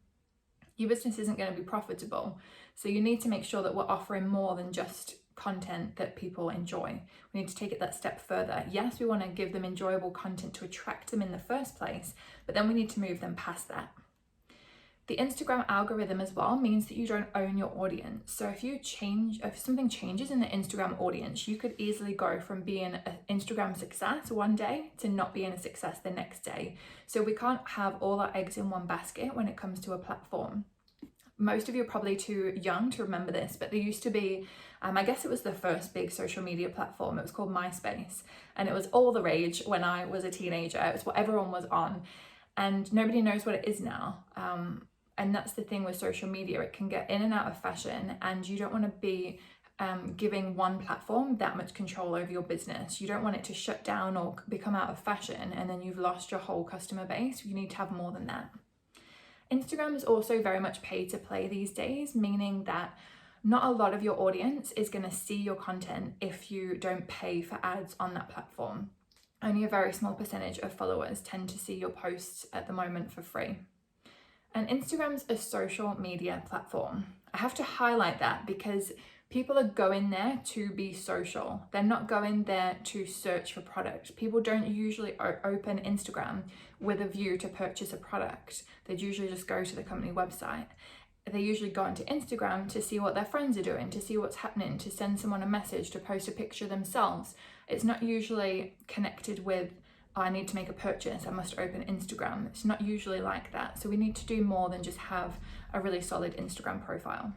your business isn't going to be profitable. So you need to make sure that we're offering more than just content that people enjoy. We need to take it that step further. Yes, we want to give them enjoyable content to attract them in the first place, but then we need to move them past that. The Instagram algorithm as well means that you don't own your audience. So if something changes in the Instagram audience, you could easily go from being an Instagram success one day to not being a success the next day. So we can't have all our eggs in one basket when it comes to a platform. Most of you are probably too young to remember this, but there used to be, I guess it was the first big social media platform. It was called MySpace, and it was all the rage when I was a teenager. It was what everyone was on, and nobody knows what it is now. And that's the thing with social media. It can get in and out of fashion, and you don't want to be giving one platform that much control over your business. You don't want it to shut down or become out of fashion and then you've lost your whole customer base. You need to have more than that. Instagram is also very much pay to play these days, meaning that not a lot of your audience is going to see your content if you don't pay for ads on that platform. Only a very small percentage of followers tend to see your posts at the moment for free. And Instagram's a social media platform. I have to highlight that because people are going there to be social. They're not going there to search for product. People don't usually open Instagram with a view to purchase a product. They'd usually just go to the company website. They usually go onto Instagram to see what their friends are doing, to see what's happening, to send someone a message, to post a picture themselves. It's not usually connected with, oh, I need to make a purchase, I must open Instagram. It's not usually like that. So we need to do more than just have a really solid Instagram profile.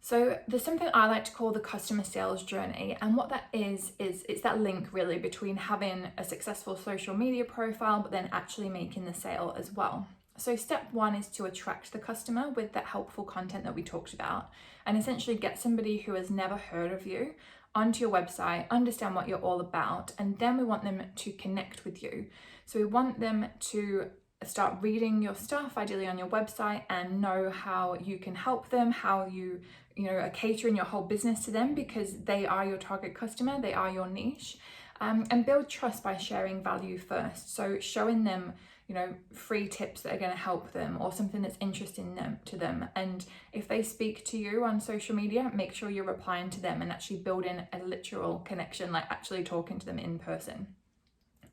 So there's something I like to call the customer sales journey. And what that is it's that link really between having a successful social media profile, but then actually making the sale as well. So step one is to attract the customer with that helpful content that we talked about, and essentially get somebody who has never heard of you onto your website, understand what you're all about, and then we want them to connect with you. So we want them to start reading your stuff, ideally on your website, and know how you can help them, how you are catering your whole business to them, because they are your target customer, they are your niche, and build trust by sharing value first. So showing them free tips that are going to help them, or something that's interesting to them. And if they speak to you on social media, make sure you're replying to them and actually building a literal connection, like actually talking to them in person.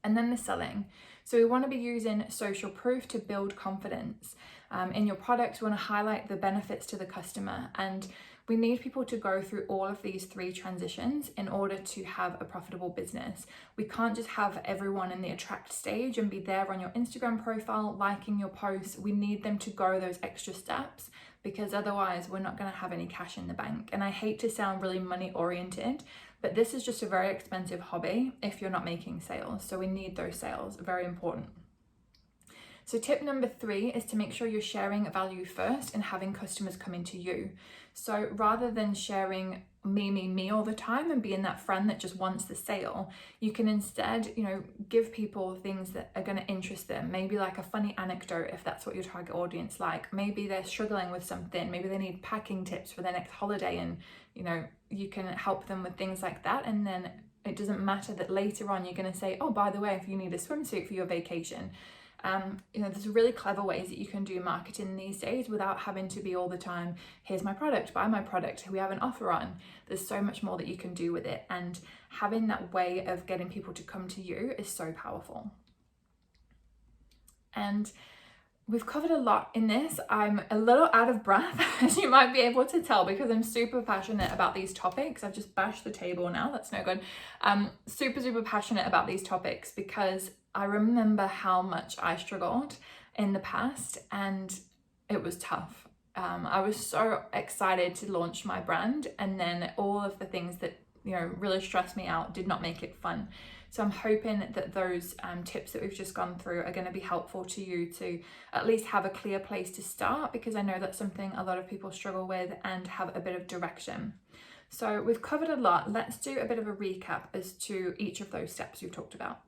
And then the selling. So we want to be using social proof to build confidence. in your product. We want to highlight the benefits to the customer, and we need people to go through all of these 3 transitions in order to have a profitable business. We can't just have everyone in the attract stage and be there on your Instagram profile, liking your posts. We need them to go those extra steps, because otherwise we're not going to have any cash in the bank. And I hate to sound really money oriented, but this is just a very expensive hobby if you're not making sales. So we need those sales, very important. So tip number 3 is to make sure you're sharing value first and having customers coming to you. So rather than sharing me all the time and being that friend that just wants the sale, you can instead, give people things that are going to interest them. Maybe like a funny anecdote if that's what your target audience like. Maybe they're struggling with something. Maybe they need packing tips for their next holiday, and you can help them with things like that. And then it doesn't matter that later on you're going to say, oh, by the way, if you need a swimsuit for your vacation. There's really clever ways that you can do marketing these days without having to be all the time, here's my product, buy my product, we have an offer on. There's so much more that you can do with it, and having that way of getting people to come to you is so powerful. And we've covered a lot in this. I'm a little out of breath, as you might be able to tell, because I'm super passionate about these topics. I've just bashed the table now, that's no good. Super passionate about these topics because I remember how much I struggled in the past, and it was tough. I was so excited to launch my brand, and then all of the things that really stressed me out did not make it fun. So I'm hoping that those tips that we've just gone through are going to be helpful to you to at least have a clear place to start, because I know that's something a lot of people struggle with, and have a bit of direction. So we've covered a lot. Let's do a bit of a recap as to each of those steps we've talked about.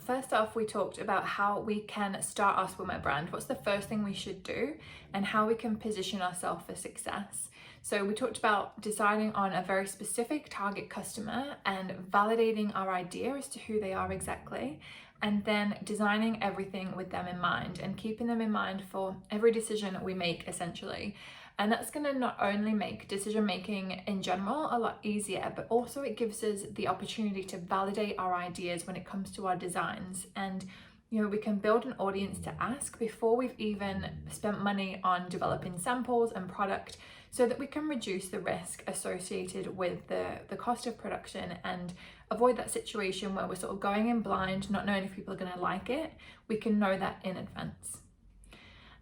First off, we talked about how we can start our swimwear brand. What's the first thing we should do, and how we can position ourselves for success. So we talked about deciding on a very specific target customer and validating our idea as to who they are exactly, and then designing everything with them in mind and keeping them in mind for every decision we make, essentially. And that's going to not only make decision making in general a lot easier, but also it gives us the opportunity to validate our ideas when it comes to our designs. And we can build an audience to ask before we've even spent money on developing samples and product, so that we can reduce the risk associated with the cost of production and avoid that situation where we're sort of going in blind, not knowing if people are going to like it. We can know that in advance.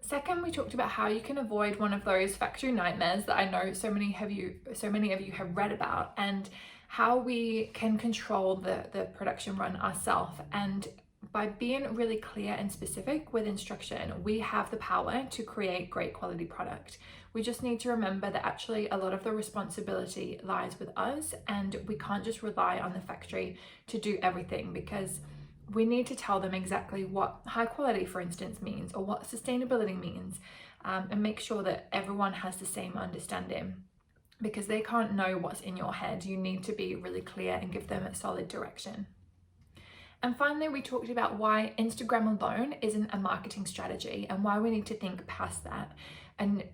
Second, we talked about how you can avoid one of those factory nightmares that I know so many of you have read about, and how we can control the production run ourselves. And by being really clear and specific with instruction, we have the power to create great quality product. We just need to remember that actually a lot of the responsibility lies with us, and we can't just rely on the factory to do everything, because we need to tell them exactly what high quality, for instance, means, or what sustainability means, and make sure that everyone has the same understanding, because they can't know what's in your head. You need to be really clear and give them a solid direction. And finally, we talked about why Instagram alone isn't a marketing strategy, and why we need to think past that and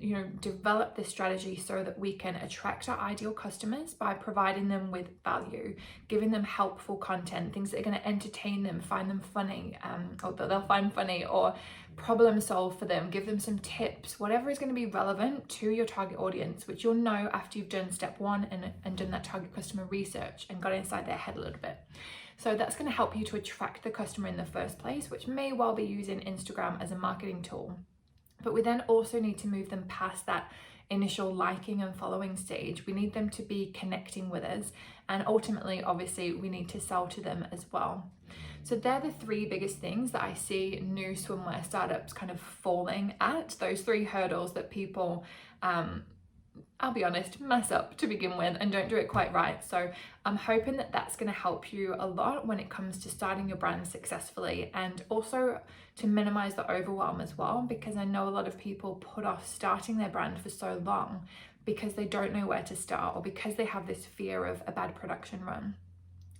develop this strategy so that we can attract our ideal customers by providing them with value, giving them helpful content, things that are going to entertain them, find them funny, or that they'll find funny, or problem solve for them, give them some tips, whatever is going to be relevant to your target audience, which you'll know after you've done step 1 and done that target customer research and got inside their head a little bit. So that's going to help you to attract the customer in the first place, which may well be using Instagram as a marketing tool. But we then also need to move them past that initial liking and following stage. We need them to be connecting with us, and ultimately, obviously, we need to sell to them as well. So they're the 3 biggest things that I see new swimwear startups kind of falling at, those 3 hurdles that people I'll be honest, mess up to begin with and don't do it quite right. So I'm hoping that that's going to help you a lot when it comes to starting your brand successfully, and also to minimize the overwhelm as well, because I know a lot of people put off starting their brand for so long because they don't know where to start, or because they have this fear of a bad production run.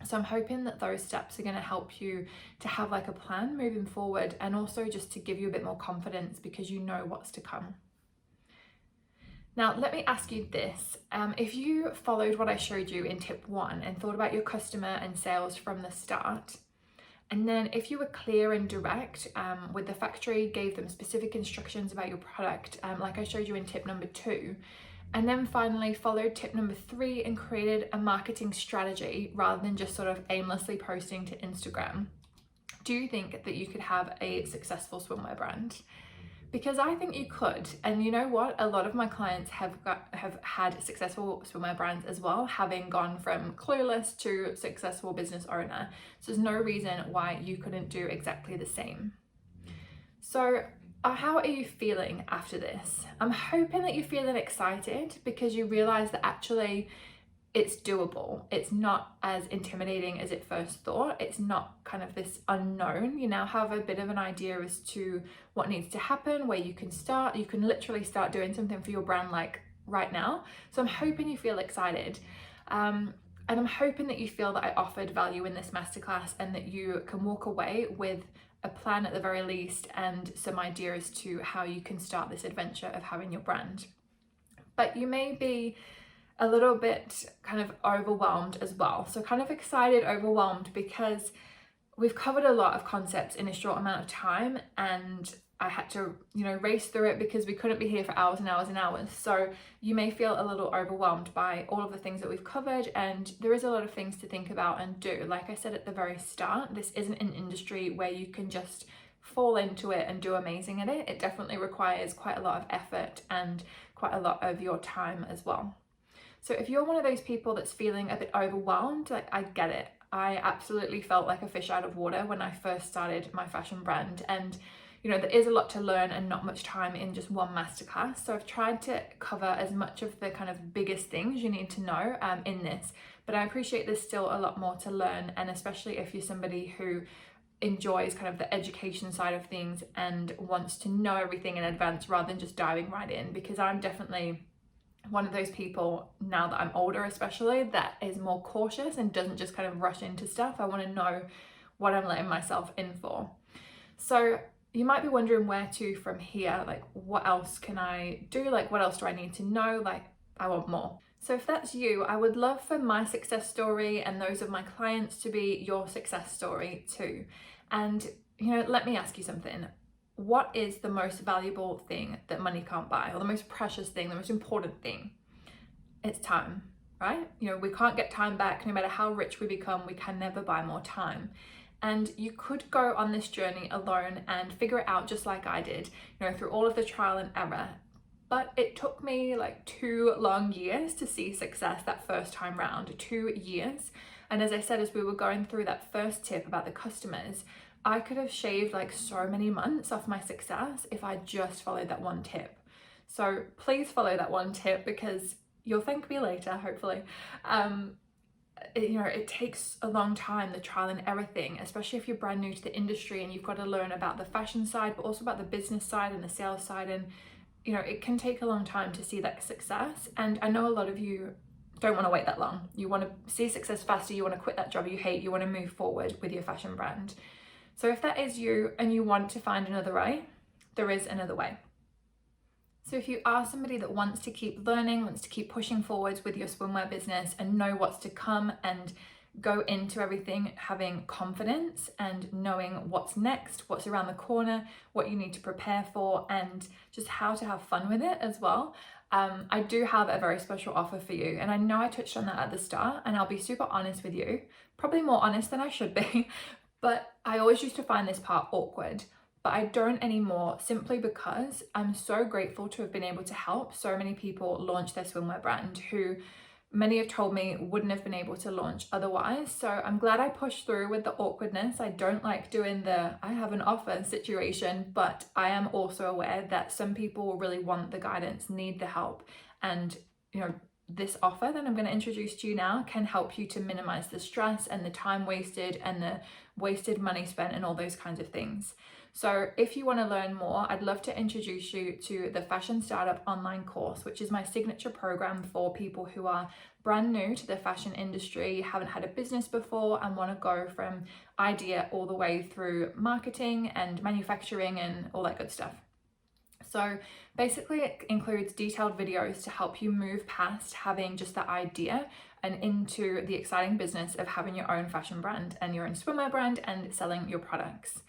So I'm hoping that those steps are going to help you to have like a plan moving forward, and also just to give you a bit more confidence because you know what's to come. Now, let me ask you this. If you followed what I showed you in tip 1 and thought about your customer and sales from the start, And then if you were clear and direct with the factory, gave them specific instructions about your product, like I showed you in tip number 2, and then finally followed tip number 3 and created a marketing strategy rather than just sort of aimlessly posting to Instagram, do you think that you could have a successful swimwear brand? Because I think you could. And you know what? A lot of my clients have had successful swimwear brands as well, having gone from clueless to successful business owner. So there's no reason why you couldn't do exactly the same. So how are you feeling after this? I'm hoping that you're feeling excited because you realize that actually it's doable. It's not as intimidating as it first thought. It's not kind of this unknown. You now have a bit of an idea as to what needs to happen, where you can start. You can literally start doing something for your brand like right now. So I'm hoping you feel excited. And I'm hoping that you feel that I offered value in this masterclass and that you can walk away with a plan at the very least and some ideas to how you can start this adventure of having your brand. But you may be a little bit kind of overwhelmed as well. So kind of excited, overwhelmed, because we've covered a lot of concepts in a short amount of time, and I had to, race through it because we couldn't be here for hours and hours and hours. So you may feel a little overwhelmed by all of the things that we've covered, and there is a lot of things to think about and do. Like I said at the very start, this isn't an industry where you can just fall into it and do amazing at it. It definitely requires quite a lot of effort and quite a lot of your time as well. So if you're one of those people that's feeling a bit overwhelmed, like, I get it. I absolutely felt like a fish out of water when I first started my fashion brand. And, there is a lot to learn and not much time in just one masterclass. So I've tried to cover as much of the kind of biggest things you need to know in this. But I appreciate there's still a lot more to learn. And especially if you're somebody who enjoys kind of the education side of things and wants to know everything in advance rather than just diving right in. Because I'm definitely one of those people, now that I'm older especially, that is more cautious and doesn't just kind of rush into stuff. I want to know what I'm letting myself in for. So you might be wondering where to from here, like what else can I do? Like what else do I need to know? Like I want more. So if that's you, I would love for my success story and those of my clients to be your success story too. And let me ask you something. What is the most valuable thing that money can't buy, or the most precious thing, the most important thing? It's time, right? We can't get time back. No matter how rich we become, we can never buy more time. And you could go on this journey alone and figure it out just like I did, through all of the trial and error. But it took me like 2 long years to see success that first time round, 2 years. And as I said, as we were going through that first tip about the customers, I could have shaved like so many months off my success if I just followed that one tip. So please follow that one tip because you'll thank me later, hopefully. It takes a long time, the trial and error thing, especially if you're brand new to the industry and you've got to learn about the fashion side, but also about the business side and the sales side. And, it can take a long time to see that success. And I know a lot of you don't want to wait that long. You want to see success faster. You want to quit that job you hate. You want to move forward with your fashion brand. So if that is you and you want to find another way, there is another way. So if you are somebody that wants to keep learning, wants to keep pushing forwards with your swimwear business and know what's to come and go into everything having confidence and knowing what's next, what's around the corner, what you need to prepare for, and just how to have fun with it as well, I do have a very special offer for you. And I know I touched on that at the start, and I'll be super honest with you, probably more honest than I should be, but I always used to find this part awkward. But I don't anymore, simply because I'm so grateful to have been able to help so many people launch their swimwear brand who many have told me wouldn't have been able to launch otherwise. So I'm glad I pushed through with the awkwardness. I don't like doing the I have an offer situation, but I am also aware that some people really want the guidance, need the help. And, this offer that I'm going to introduce to you now can help you to minimize the stress and the time wasted and the wasted money spent and all those kinds of things. So if you want to learn more, I'd love to introduce you to the Fashion Startup online course, which is my signature program for people who are brand new to the fashion industry, haven't had a business before, and want to go from idea all the way through marketing and manufacturing and all that good stuff. So basically it includes detailed videos to help you move past having just the idea and into the exciting business of having your own fashion brand and your own swimwear brand and selling your products.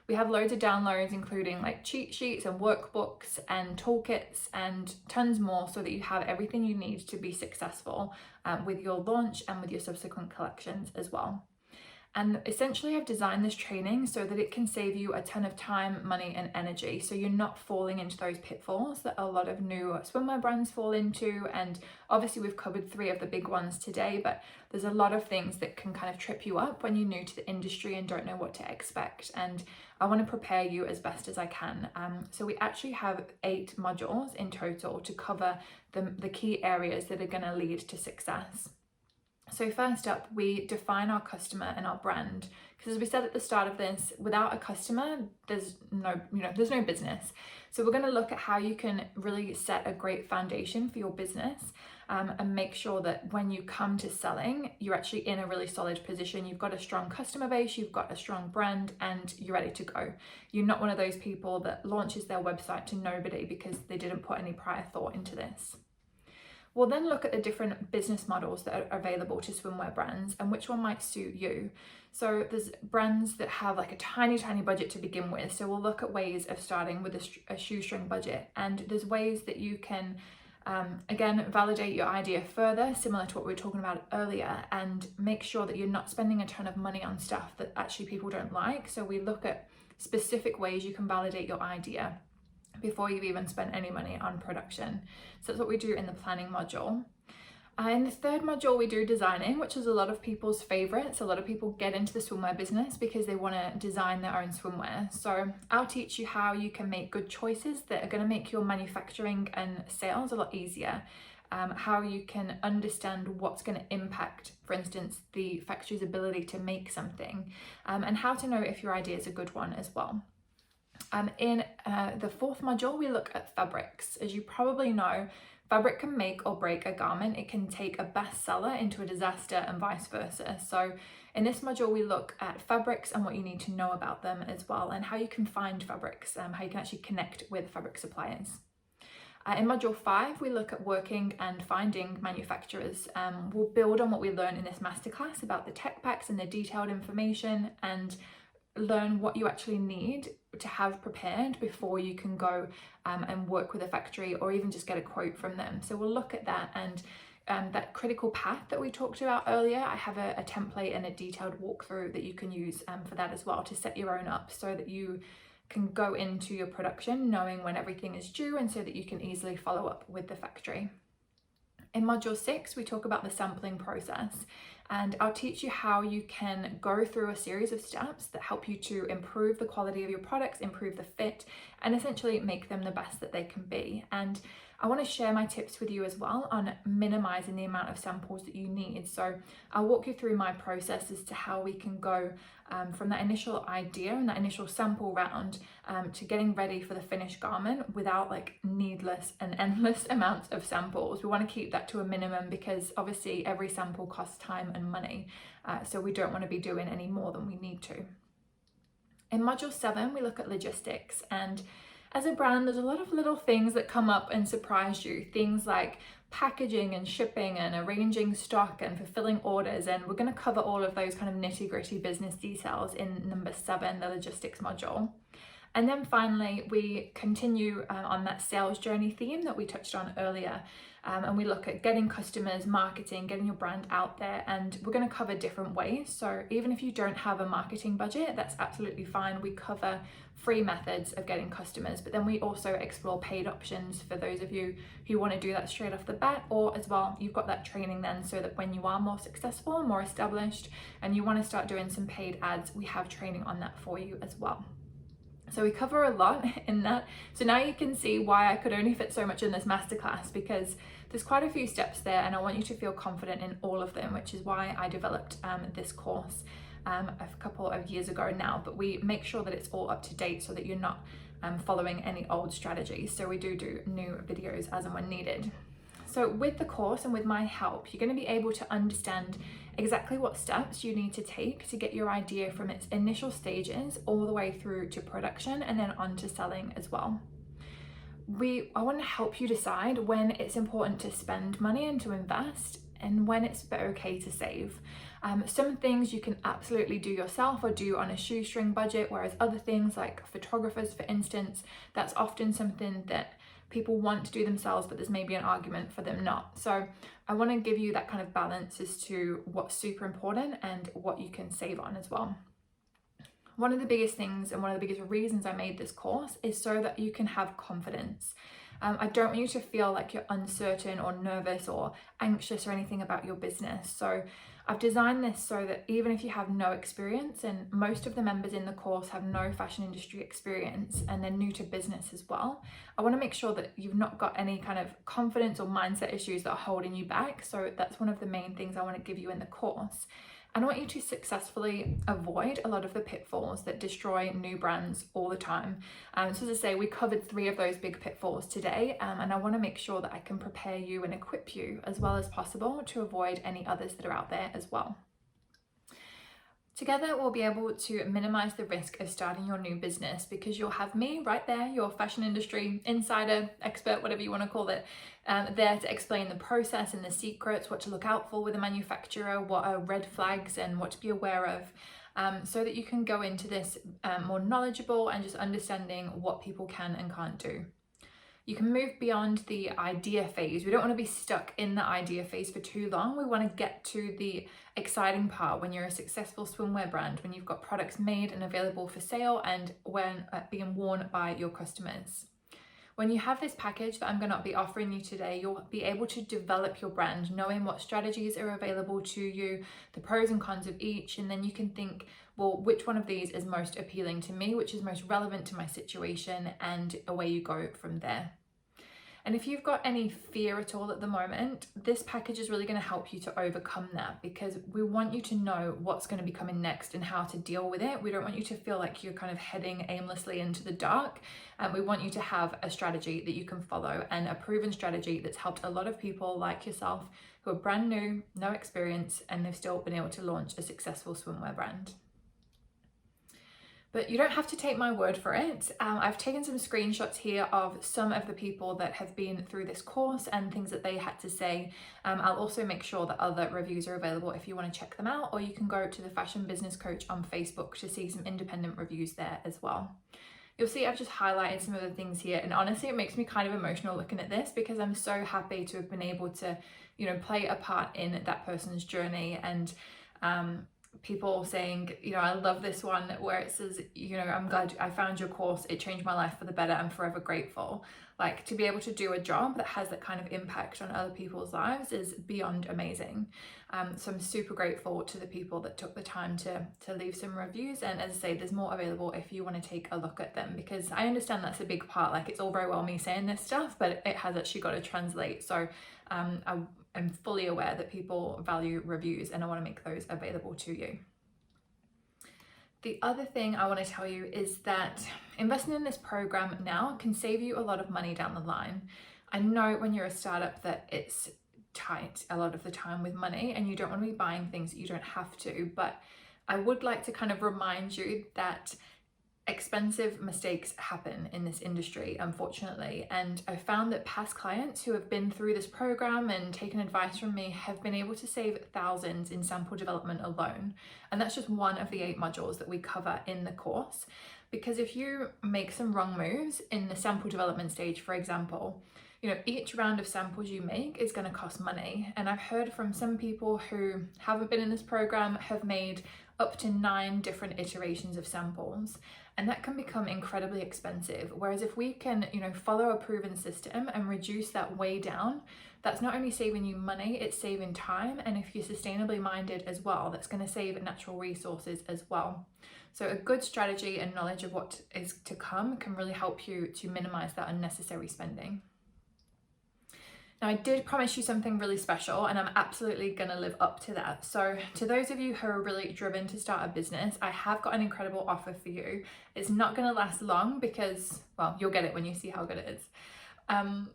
We have loads of downloads, including like cheat sheets and workbooks and toolkits and tons more, so that you have everything you need to be successful with your launch and with your subsequent collections as well. And essentially I've designed this training so that it can save you a ton of time, money and energy, so you're not falling into those pitfalls that a lot of new swimwear brands fall into. And obviously we've covered 3 of the big ones today, but there's a lot of things that can kind of trip you up when you're new to the industry and don't know what to expect. And I want to prepare you as best as I can. So we actually have 8 modules in total to cover the key areas that are going to lead to success. So first up, we define our customer and our brand, because as we said at the start of this, without a customer, there's no business. So we're going to look at how you can really set a great foundation for your business and make sure that when you come to selling, you're actually in a really solid position. You've got a strong customer base, you've got a strong brand, and you're ready to go. You're not one of those people that launches their website to nobody because they didn't put any prior thought into this. We'll then look at the different business models that are available to swimwear brands and which one might suit you. So there's brands that have like a tiny budget to begin with. So we'll look at ways of starting with a shoestring budget. And there's ways that you can, again, validate your idea further, similar to what we were talking about earlier, and make sure that you're not spending a ton of money on stuff that actually people don't like. So we look at specific ways you can validate your idea before you've even spent any money on production. So that's what we do in the planning module. In the 3rd module, we do designing, which is a lot of people's favorites. A lot of people get into the swimwear business because they want to design their own swimwear. So I'll teach you how you can make good choices that are going to make your manufacturing and sales a lot easier. How you can understand what's going to impact, for instance, the factory's ability to make something, and how to know if your idea is a good one as well. In the 4th module, we look at fabrics. As you probably know, fabric can make or break a garment. It can take a bestseller into a disaster and vice versa. So in this module, we look at fabrics and what you need to know about them as well, and how you can find fabrics, how you can actually connect with fabric suppliers. In module 5, we look at working and finding manufacturers. We'll build on what we learned in this masterclass about the tech packs and the detailed information, and learn what you actually need to have prepared before you can go and work with a factory or even just get a quote from them. So we'll look at that, and that critical path that we talked about earlier. I have a template and a detailed walkthrough that you can use for that as well, to set your own up so that you can go into your production knowing when everything is due, and so that you can easily follow up with the factory. In module 6, we talk about the sampling process, and I'll teach you how you can go through a series of steps that help you to improve the quality of your products, improve the fit, and essentially make them the best that they can be. And I want to share my tips with you as well on minimizing the amount of samples that you need. So I'll walk you through my process as to how we can go from that initial idea and that initial sample round to getting ready for the finished garment without like needless and endless amounts of samples. We want to keep that to a minimum, because obviously every sample costs time and money. So we don't want to be doing any more than we need to. In module 7, we look at logistics, and as a brand, there's a lot of little things that come up and surprise you. Things like packaging and shipping and arranging stock and fulfilling orders. And we're going to cover all of those kind of nitty-gritty business details in number 7, the logistics module. And then finally, we continue on that sales journey theme that we touched on earlier. And we look at getting customers, marketing, getting your brand out there, and we're going to cover different ways. So even if you don't have a marketing budget, that's absolutely fine. We cover free methods of getting customers, but then we also explore paid options for those of you who want to do that straight off the bat, or as well, you've got that training then, so that when you are more successful, more established, and you want to start doing some paid ads, we have training on that for you as well. So we cover a lot in that. So now you can see why I could only fit so much in this masterclass, because there's quite a few steps there, and I want you to feel confident in all of them, which is why I developed this course a couple of years ago now. But we make sure that it's all up to date, so that you're not following any old strategies. So we do new videos as and when needed. So with the course and with my help, you're going to be able to understand exactly what steps you need to take to get your idea from its initial stages all the way through to production and then on to selling as well. I want to help you decide when it's important to spend money and to invest, and when it's okay to save. Some things you can absolutely do yourself or do on a shoestring budget, whereas other things like photographers, for instance, that's often something that people want to do themselves, but there's maybe an argument for them not. So I want to give you that kind of balance as to what's super important and what you can save on as well. One of the biggest things and one of the biggest reasons I made this course is so that you can have confidence. I don't want you to feel like you're uncertain or nervous or anxious or anything about your business. So I've designed this so that even if you have no experience, and most of the members in the course have no fashion industry experience and they're new to business as well, I want to make sure that you've not got any kind of confidence or mindset issues that are holding you back. So that's one of the main things I want to give you in the course. And I want you to successfully avoid a lot of the pitfalls that destroy new brands all the time. So as I say, we covered 3 of those big pitfalls today, and I want to make sure that I can prepare you and equip you as well as possible to avoid any others that are out there as well. Together, we'll be able to minimize the risk of starting your new business, because you'll have me right there, your fashion industry insider, expert, whatever you want to call it, there to explain the process and the secrets, what to look out for with a manufacturer, what are red flags and what to be aware of, so that you can go into this more knowledgeable and just understanding what people can and can't do. You can move beyond the idea phase. We don't want to be stuck in the idea phase for too long. We want to get to the exciting part when you're a successful swimwear brand, when you've got products made and available for sale and when being worn by your customers. When you have this package that I'm going to be offering you today, you'll be able to develop your brand, knowing what strategies are available to you, the pros and cons of each, and then you can think, well, which one of these is most appealing to me, which is most relevant to my situation, and away you go from there. And if you've got any fear at all at the moment, this package is really going to help you to overcome that, because we want you to know what's going to be coming next and how to deal with it. We don't want you to feel like you're kind of heading aimlessly into the dark. We want you to have a strategy that you can follow, and a proven strategy that's helped a lot of people like yourself who are brand new, no experience, and they've still been able to launch a successful swimwear brand. But you don't have to take my word for it. I've taken some screenshots here of some of the people that have been through this course and things that they had to say. I'll also make sure that other reviews are available if you want to check them out, or you can go to the Fashion Business Coach on Facebook to see some independent reviews there as well. You'll see I've just highlighted some of the things here, and honestly it makes me kind of emotional looking at this, because I'm so happy to have been able to, play a part in that person's journey. And people saying, I love this one where it says, I'm glad I found your course, it changed my life for the better, I'm forever grateful. Like, to be able to do a job that has that kind of impact on other people's lives is beyond amazing. So I'm super grateful to the people that took the time to leave some reviews. And as I say, there's more available if you want to take a look at them, because I understand that's a big part. Like, it's all very well me saying this stuff, but it has actually got to translate. So I'm fully aware that people value reviews, and I want to make those available to you. The other thing I want to tell you is that investing in this program now can save you a lot of money down the line. I know when you're a startup that it's tight a lot of the time with money, and you don't want to be buying things that you don't have to, but I would like to kind of remind you that expensive mistakes happen in this industry, unfortunately. And I found that past clients who have been through this program and taken advice from me have been able to save thousands in sample development alone. And that's just one of the 8 modules that we cover in the course. Because if you make some wrong moves in the sample development stage, for example, each round of samples you make is going to cost money. And I've heard from some people who haven't been in this program have made up to 9 different iterations of samples. And that can become incredibly expensive. Whereas if we can, follow a proven system and reduce that way down, that's not only saving you money, it's saving time. And if you're sustainably minded as well, that's going to save natural resources as well. So a good strategy and knowledge of what is to come can really help you to minimize that unnecessary spending. Now, I did promise you something really special, and I'm absolutely going to live up to that. So to those of you who are really driven to start a business, I have got an incredible offer for you. It's not going to last long because, well, you'll get it when you see how good it is.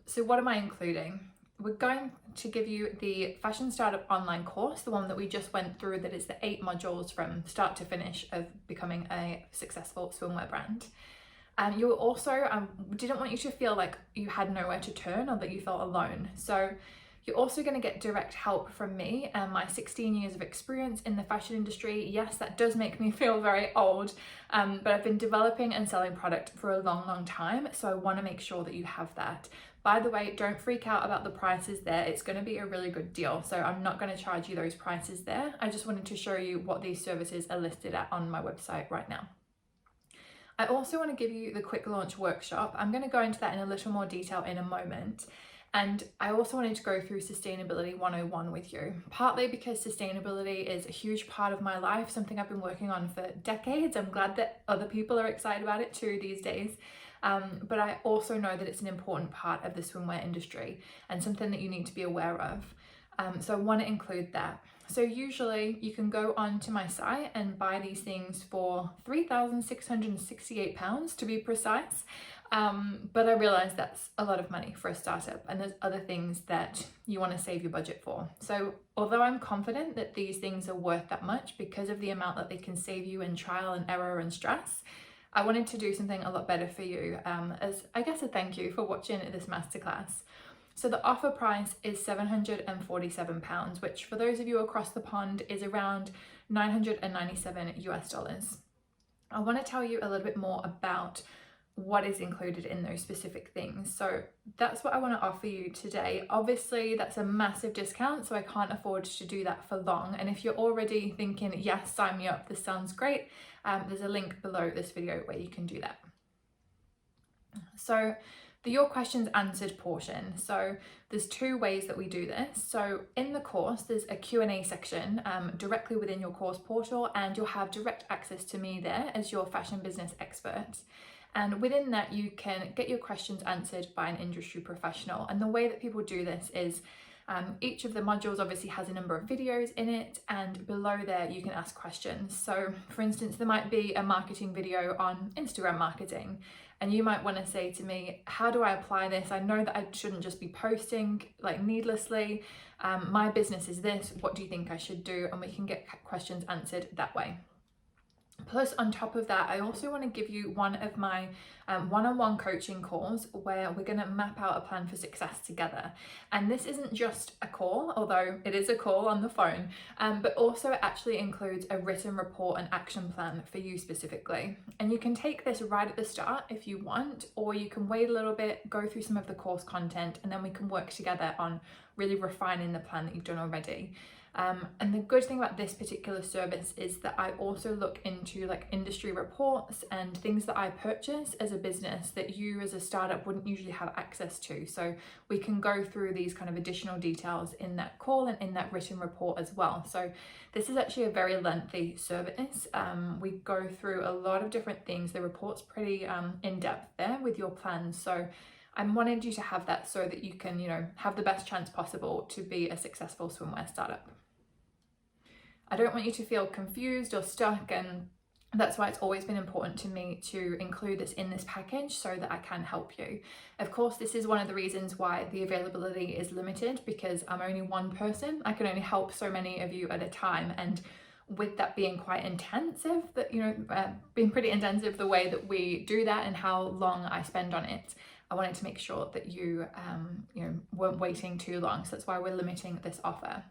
So what am I including? We're going to give you the Fashion Startup online course, the one that we just went through, that is the 8 modules from start to finish of becoming a successful swimwear brand. You also didn't want you to feel like you had nowhere to turn or that you felt alone. So you're also going to get direct help from me and my 16 years of experience in the fashion industry. Yes, that does make me feel very old, but I've been developing and selling product for a long time, so I want to make sure that you have that. By the way, don't freak out about the prices there. It's going to be a really good deal, so I'm not going to charge you those prices there. I just wanted to show you what these services are listed at on my website right now. I also want to give you the quick launch workshop. I'm going to go into that in a little more detail in a moment. And I also wanted to go through Sustainability 101 with you, partly because sustainability is a huge part of my life, something I've been working on for decades. I'm glad that other people are excited about it too these days. But I also know that it's an important part of the swimwear industry and something that you need to be aware of. So I want to include that. So usually you can go onto my site and buy these things for £3,668 to be precise. But I realize that's a lot of money for a startup, and there's other things that you want to save your budget for. So although I'm confident that these things are worth that much because of the amount that they can save you in trial and error and stress, I wanted to do something a lot better for you, as I guess a thank you for watching this masterclass. So the offer price is £747, which for those of you across the pond is around $997 US. I want to tell you a little bit more about what is included in those specific things. So that's what I want to offer you today. Obviously, that's a massive discount, so I can't afford to do that for long. And if you're already thinking, yes, sign me up, this sounds great, there's a link below this video where you can do that. So the Your Questions Answered portion. So there's two ways that we do this. So in the course, there's a Q&A section directly within your course portal, and you'll have direct access to me there as your fashion business expert. And within that, you can get your questions answered by an industry professional. And the way that people do this is each of the modules obviously has a number of videos in it, and below there you can ask questions. So for instance, there might be a marketing video on Instagram marketing, and you might want to say to me, how do I apply this? I know that I shouldn't just be posting like needlessly. My business is this, what do you think I should do? And we can get questions answered that way. Plus, on top of that, I also want to give you one of my one-on-one coaching calls where we're going to map out a plan for success together. And this isn't just a call, although it is a call on the phone, but also it actually includes a written report and action plan for you specifically. And you can take this right at the start if you want, or you can wait a little bit, go through some of the course content, and then we can work together on really refining the plan that you've done already. And the good thing about this particular service is that I also look into like industry reports and things that I purchase as a business that you as a startup wouldn't usually have access to. So we can go through these kind of additional details in that call and in that written report as well. So this is actually a very lengthy service. We go through a lot of different things. The report's pretty in depth there with your plans. So I wanted you to have that so that you can, have the best chance possible to be a successful swimwear startup. I don't want you to feel confused or stuck, and that's why it's always been important to me to include this in this package so that I can help you. Of course, this is one of the reasons why the availability is limited, because I'm only one person. I can only help so many of you at a time, and with that being quite intensive, being pretty intensive the way that we do that and how long I spend on it, I wanted to make sure that you weren't waiting too long. So that's why we're limiting this offer.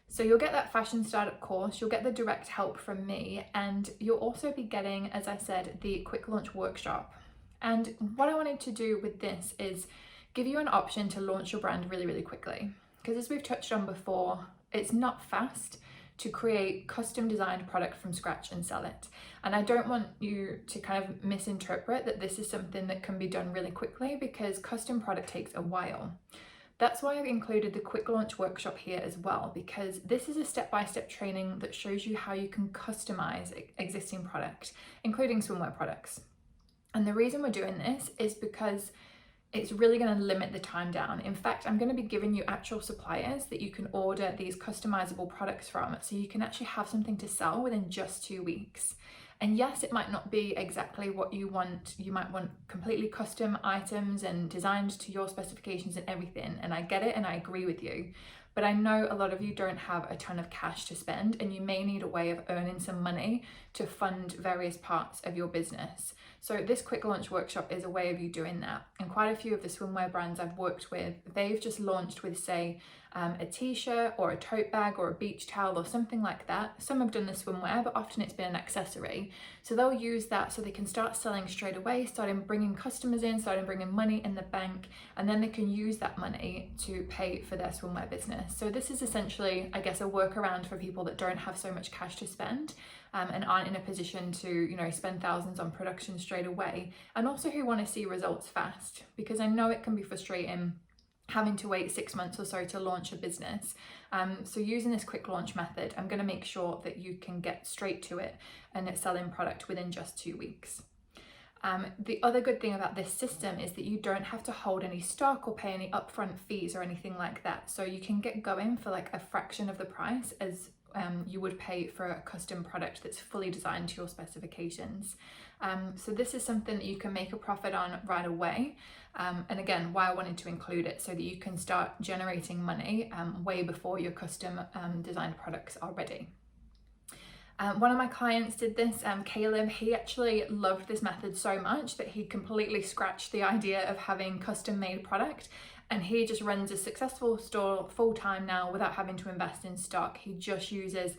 So you'll get that fashion startup course, you'll get the direct help from me, and you'll also be getting, as I said, the quick launch workshop. And what I wanted to do with this is give you an option to launch your brand really, really quickly. Because as we've touched on before, it's not fast to create custom designed product from scratch and sell it. And I don't want you to kind of misinterpret that this is something that can be done really quickly, because custom product takes a while. That's why I've included the quick launch workshop here as well, because this is a step-by-step training that shows you how you can customize existing product, including swimwear products. And the reason we're doing this is because it's really going to limit the time down. In fact, I'm going to be giving you actual suppliers that you can order these customizable products from, so you can actually have something to sell within just 2 weeks. And yes, it might not be exactly what you want. You might want completely custom items and designed to your specifications and everything. And I get it and I agree with you. But I know a lot of you don't have a ton of cash to spend, and you may need a way of earning some money to fund various parts of your business. So this quick launch workshop is a way of you doing that. And quite a few of the swimwear brands I've worked with, they've just launched with, say, a t-shirt or a tote bag or a beach towel or something like that. Some have done the swimwear, but often it's been an accessory. So they'll use that so they can start selling straight away, starting bringing customers in, starting bringing money in the bank, and then they can use that money to pay for their swimwear business. So this is essentially, I guess, a workaround for people that don't have so much cash to spend and aren't in a position to, you know, spend thousands on production straight away, and also who want to see results fast, because I know it can be frustrating having to wait 6 months or so to launch a business. So using this quick launch method, I'm going to make sure that you can get straight to it and it's selling product within just 2 weeks. The other good thing about this system is that you don't have to hold any stock or pay any upfront fees or anything like that. So you can get going for like a fraction of the price as you would pay for a custom product that's fully designed to your specifications. So this is something that you can make a profit on right away. And again, why I wanted to include it, so that you can start generating money way before your custom designed products are ready. One of my clients did this, Caleb. He actually loved this method so much that he completely scratched the idea of having custom made product, and he just runs a successful store full time now without having to invest in stock. He just uses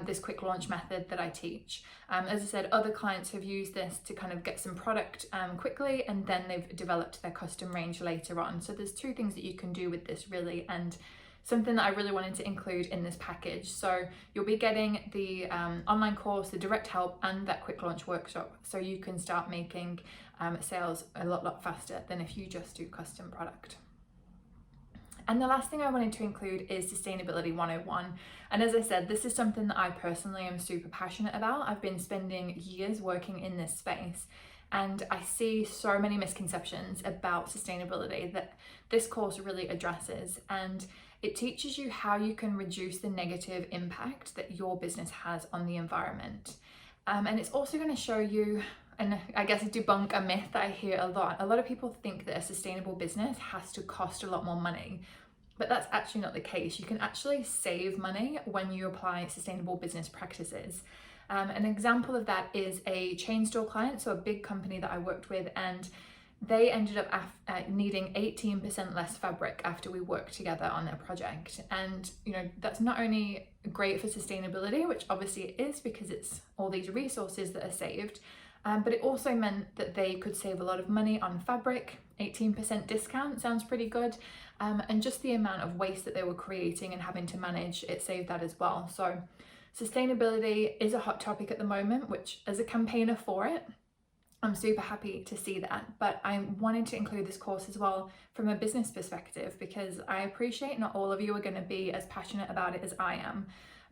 this quick launch method that I teach. As I said, other clients have used this to kind of get some product quickly, and then they've developed their custom range later on. So there's two things that you can do with this really, and something that I really wanted to include in this package. So you'll be getting the online course, the direct help, and that quick launch workshop, so you can start making sales a lot faster than if you just do custom product. And the last thing I wanted to include is Sustainability 101. And as I said, this is something that I personally am super passionate about. I've been spending years working in this space, and I see so many misconceptions about sustainability that this course really addresses. And it teaches you how you can reduce the negative impact that your business has on the environment. And it's also going to show you, and I guess debunk a myth that I hear a lot. A lot of people think that a sustainable business has to cost a lot more money, but that's actually not the case. You can actually save money when you apply sustainable business practices. An example of that is a chain store client, so a big company that I worked with, and they ended up needing 18% less fabric after we worked together on their project. And you know, that's not only great for sustainability, which obviously it is because it's all these resources that are saved, but it also meant that they could save a lot of money on fabric. 18% discount sounds pretty good, and just the amount of waste that they were creating and having to manage, it saved that as well. So sustainability is a hot topic at the moment, which as a campaigner for it, I'm super happy to see that, but I wanted to include this course as well from a business perspective, because I appreciate not all of you are going to be as passionate about it as I am,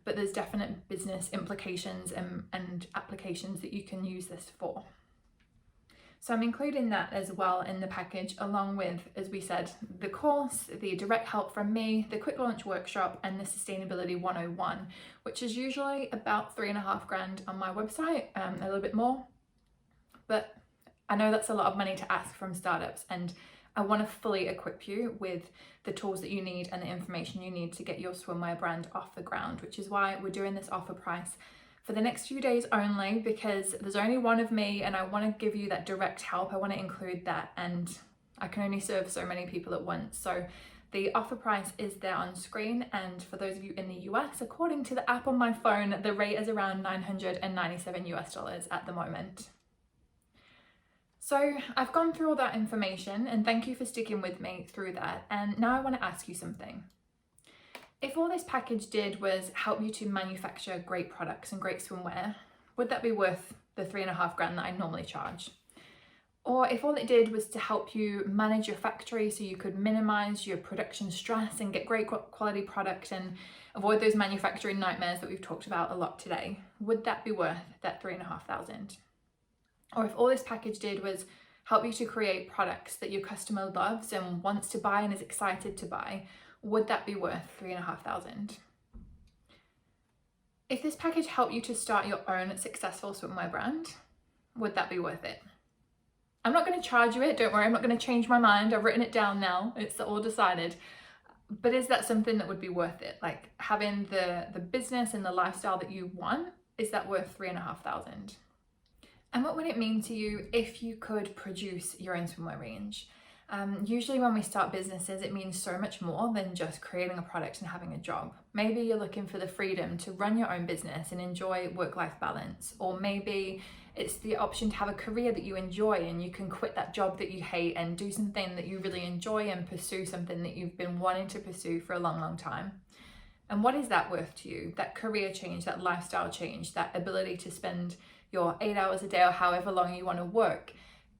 but there's definite business implications and applications that you can use this for. So I'm including that as well in the package, along with, as we said, the course, the direct help from me, the quick launch workshop, and the Sustainability 101, which is usually about $3,500 on my website, a little bit more. But I know that's a lot of money to ask from startups, and I want to fully equip you with the tools that you need and the information you need to get your swimwear brand off the ground, which is why we're doing this offer price for the next few days only, because there's only one of me and I want to give you that direct help. I want to include that, and I can only serve so many people at once. So the offer price is there on screen, and for those of you in the US, according to the app on my phone, the rate is around $997 at the moment. So I've gone through all that information, and thank you for sticking with me through that. And now I want to ask you something. If all this package did was help you to manufacture great products and great swimwear, would that be worth the $3,500 that I normally charge? Or if all it did was to help you manage your factory so you could minimize your production stress and get great quality product and avoid those manufacturing nightmares that we've talked about a lot today, would that be worth that $3,500? Or if all this package did was help you to create products that your customer loves and wants to buy and is excited to buy, would that be worth $3,500? If this package helped you to start your own successful swimwear brand, would that be worth it? I'm not going to charge you it, don't worry, I'm not going to change my mind. I've written it down now, it's all decided. But is that something that would be worth it? Like having the business and the lifestyle that you want, is that worth $3,500? And what would it mean to you if you could produce your own swimwear range? Usually when we start businesses, it means so much more than just creating a product and having a job. Maybe you're looking for the freedom to run your own business and enjoy work-life balance, or maybe it's the option to have a career that you enjoy and you can quit that job that you hate and do something that you really enjoy and pursue something that you've been wanting to pursue for a long, long time. And what is that worth to you? That career change, that lifestyle change, that ability to spend your 8 hours a day or however long you want to work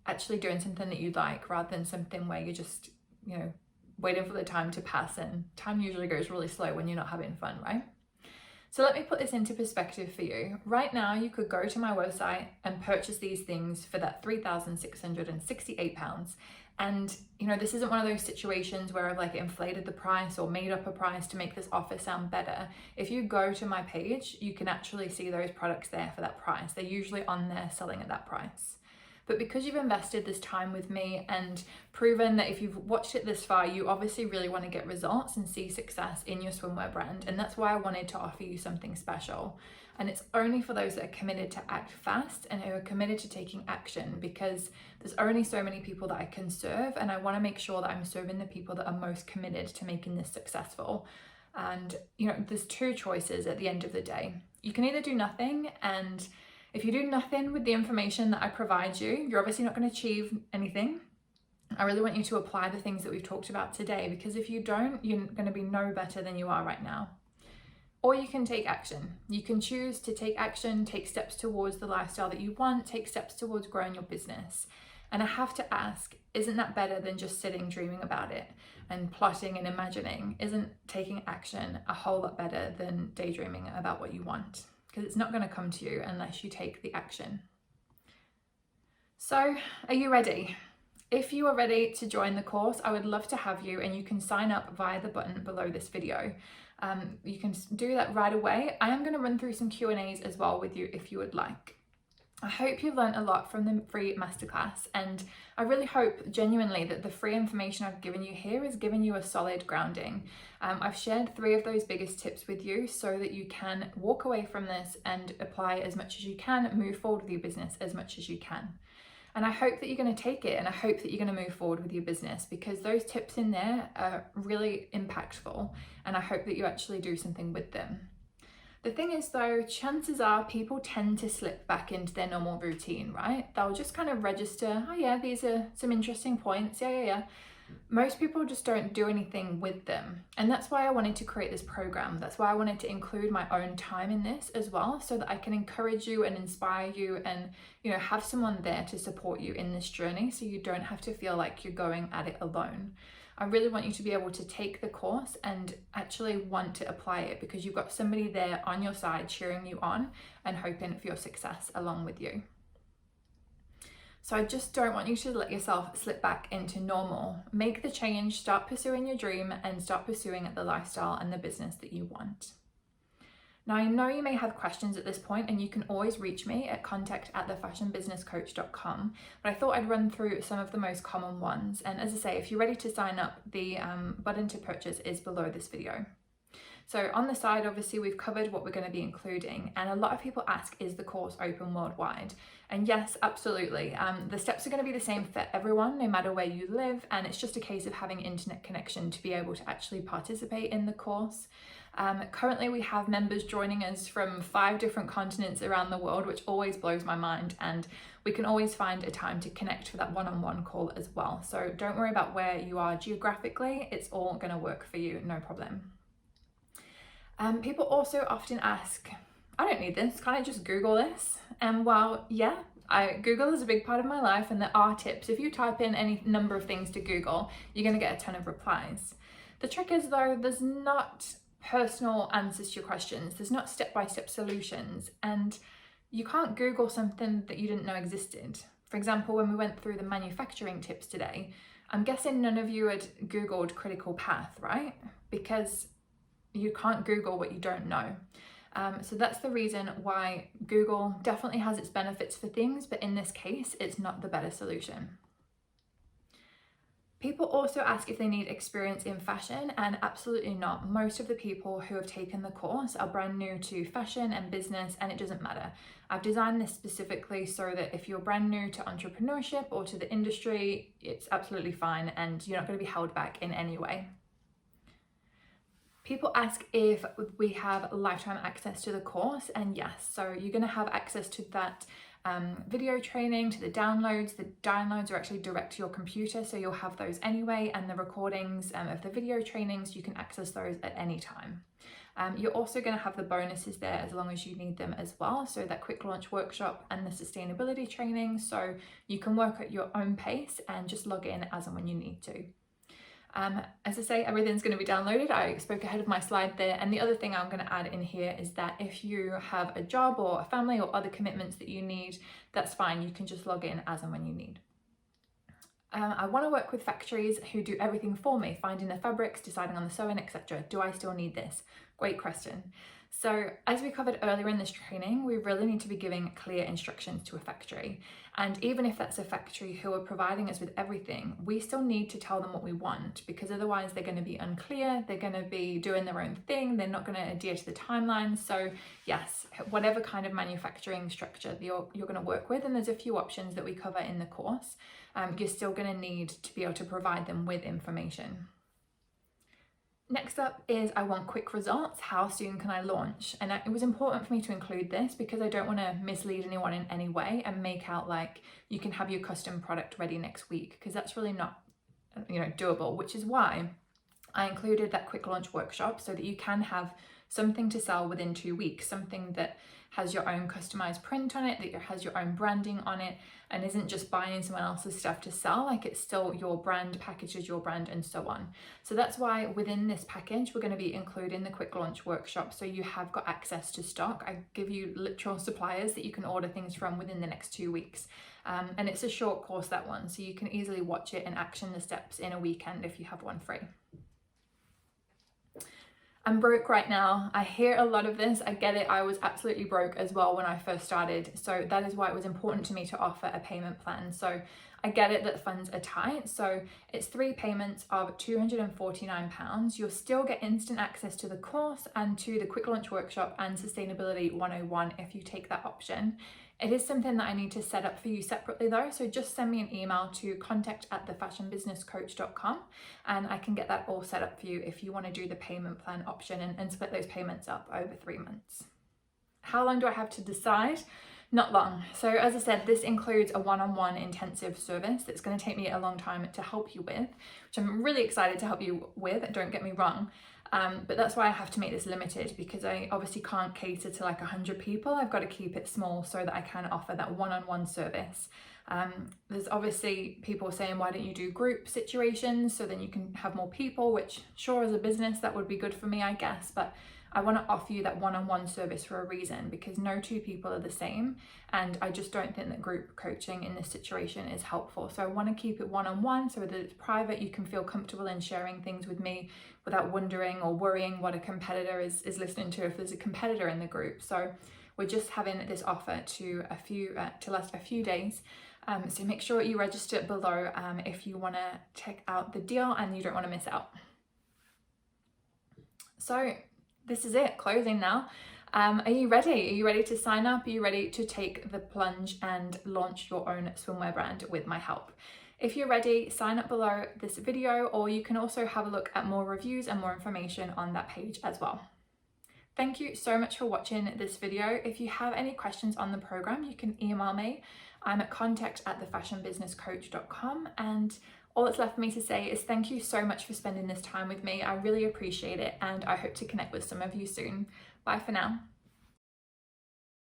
actually doing something that you like, rather than something where you're just, waiting for the time to pass, and time usually goes really slow when you're not having fun, right? So let me put this into perspective for you. Right now, you could go to my website and purchase these things for that £3,668. And this isn't one of those situations where I've like inflated the price or made up a price to make this offer sound better. If you go to my page, you can actually see those products there for that price. They're usually on there selling at that price. But because you've invested this time with me and proven that if you've watched it this far, you obviously really want to get results and see success in your swimwear brand. And that's why I wanted to offer you something special. And it's only for those that are committed to act fast and who are committed to taking action, because there's only so many people that I can serve. And I want to make sure that I'm serving the people that are most committed to making this successful. And, there's two choices at the end of the day. You can either do nothing, and if you do nothing with the information that I provide you, you're obviously not going to achieve anything. I really want you to apply the things that we've talked about today, because if you don't, you're going to be no better than you are right now. Or you can take action. You can choose to take action, take steps towards the lifestyle that you want, take steps towards growing your business. And I have to ask, isn't that better than just sitting dreaming about it and plotting and imagining? Isn't taking action a whole lot better than daydreaming about what you want? Because it's not going to come to you unless you take the action. So, are you ready? If you are ready to join the course, I would love to have you, and you can sign up via the button below this video. You can do that right away. I am going to run through some Q&As as well with you if you would like. I hope you've learned a lot from the free masterclass, and I really hope genuinely that the free information I've given you here has given you a solid grounding. I've shared 3 of those biggest tips with you so that you can walk away from this and apply as much as you can, move forward with your business as much as you can. And I hope that you're going to take it, and I hope that you're going to move forward with your business, because those tips in there are really impactful, and I hope that you actually do something with them. The thing is though, chances are people tend to slip back into their normal routine, right? They'll just kind of register, oh yeah, these are some interesting points, yeah. Most people just don't do anything with them. And that's why I wanted to create this program. That's why I wanted to include my own time in this as well, so that I can encourage you and inspire you and, have someone there to support you in this journey, so you don't have to feel like you're going at it alone. I really want you to be able to take the course and actually want to apply it, because you've got somebody there on your side cheering you on and hoping for your success along with you. So I just don't want you to let yourself slip back into normal. Make the change, start pursuing your dream, and start pursuing the lifestyle and the business that you want. Now, I know you may have questions at this point, and you can always reach me at contact@thefashionbusinesscoach.com, but I thought I'd run through some of the most common ones. And as I say, if you're ready to sign up, the button to purchase is below this video. So on the side, obviously, we've covered what we're going to be including, and a lot of people ask, is the course open worldwide? And yes, absolutely. The steps are going to be the same for everyone, no matter where you live, and it's just a case of having internet connection to be able to actually participate in the course. Currently, we have members joining us from 5 different continents around the world, which always blows my mind, and we can always find a time to connect for that one-on-one call as well. So don't worry about where you are geographically, it's all going to work for you, no problem. People also often ask, I don't need this, can't I just Google this? And well, yeah, Google is a big part of my life, and there are tips. If you type in any number of things to Google, you're going to get a ton of replies. The trick is though, there's not personal answers to your questions. There's not step-by-step solutions, and you can't Google something that you didn't know existed. For example, when we went through the manufacturing tips today, I'm guessing none of you had Googled critical path, right? Because you can't Google what you don't know. So that's the reason why Google definitely has its benefits for things, but in this case, it's not the better solution. People also ask if they need experience in fashion, and absolutely not. Most of the people who have taken the course are brand new to fashion and business, and it doesn't matter. I've designed this specifically so that if you're brand new to entrepreneurship or to the industry, it's absolutely fine and you're not going to be held back in any way. People ask if we have lifetime access to the course, and yes, so you're going to have access to that video training, to the downloads. The downloads are actually direct to your computer, so you'll have those anyway, and the recordings of the video trainings, you can access those at any time. You're also going to have the bonuses there as long as you need them as well, so that quick launch workshop and the sustainability training, so you can work at your own pace and just log in as and when you need to. As I say, everything's going to be downloaded. I spoke ahead of my slide there. And the other thing I'm going to add in here is that if you have a job or a family or other commitments that you need, that's fine. You can just log in as and when you need. I want to work with factories who do everything for me, finding the fabrics, deciding on the sewing, etc. Do I still need this? Great question. So as we covered earlier in this training, we really need to be giving clear instructions to a factory. And even if that's a factory who are providing us with everything, we still need to tell them what we want, because otherwise they're going to be unclear, they're going to be doing their own thing, they're not going to adhere to the timelines. So yes, whatever kind of manufacturing structure you're going to work with, and there's a few options that we cover in the course, you're still going to need to be able to provide them with information. Next up is I want quick results. How soon can I launch? And it was important for me to include this because I don't want to mislead anyone in any way and make out like you can have your custom product ready next week, because that's really not, doable, which is why I included that quick launch workshop so that you can have something to sell within 2 weeks, something that has your own customized print on it, that has your own branding on it, and isn't just buying someone else's stuff to sell. Like, it's still your brand, packages your brand, and so on. So that's why within this package, we're going to be including the quick launch workshop, so you have got access to stock. I give you literal suppliers that you can order things from within the next 2 weeks. And it's a short course, that one, so you can easily watch it and action the steps in a weekend if you have one free. I'm broke right now. I hear a lot of this. I get it. I was absolutely broke as well when I first started. So that is why it was important to me to offer a payment plan. So I get it that funds are tight. So it's 3 payments of £249. You'll still get instant access to the course and to the quick launch workshop and sustainability 101 if you take that option. It is something that I need to set up for you separately though, so just send me an email to contact@thefashionbusinesscoach.com and I can get that all set up for you if you want to do the payment plan option and split those payments up over 3 months. How long do I have to decide? Not long. So as I said, this includes a one-on-one intensive service that's going to take me a long time to help you with, which I'm really excited to help you with, don't get me wrong. But that's why I have to make this limited, because I obviously can't cater to like 100 people. I've got to keep it small so that I can offer that one-on-one service. There's obviously people saying, why don't you do group situations so then you can have more people, which sure, as a business that would be good for me, I guess, but I want to offer you that one-on-one service for a reason, because no 2 people are the same, and I just don't think that group coaching in this situation is helpful. So I want to keep it one-on-one so that it's private. You can feel comfortable in sharing things with me without wondering or worrying what a competitor is listening to if there's a competitor in the group. So we're just having this offer to last a few days. So make sure you register below if you want to check out the deal and you don't want to miss out. So this is it, closing now. Are you ready? Are you ready to sign up? Are you ready to take the plunge and launch your own swimwear brand with my help? If you're ready, sign up below this video, or you can also have a look at more reviews and more information on that page as well. Thank you so much for watching this video. If you have any questions on the program, you can email me. I'm at contact@thefashionbusinesscoach.com, and all that's left for me to say is thank you so much for spending this time with me. I really appreciate it, and I hope to connect with some of you soon. Bye for now.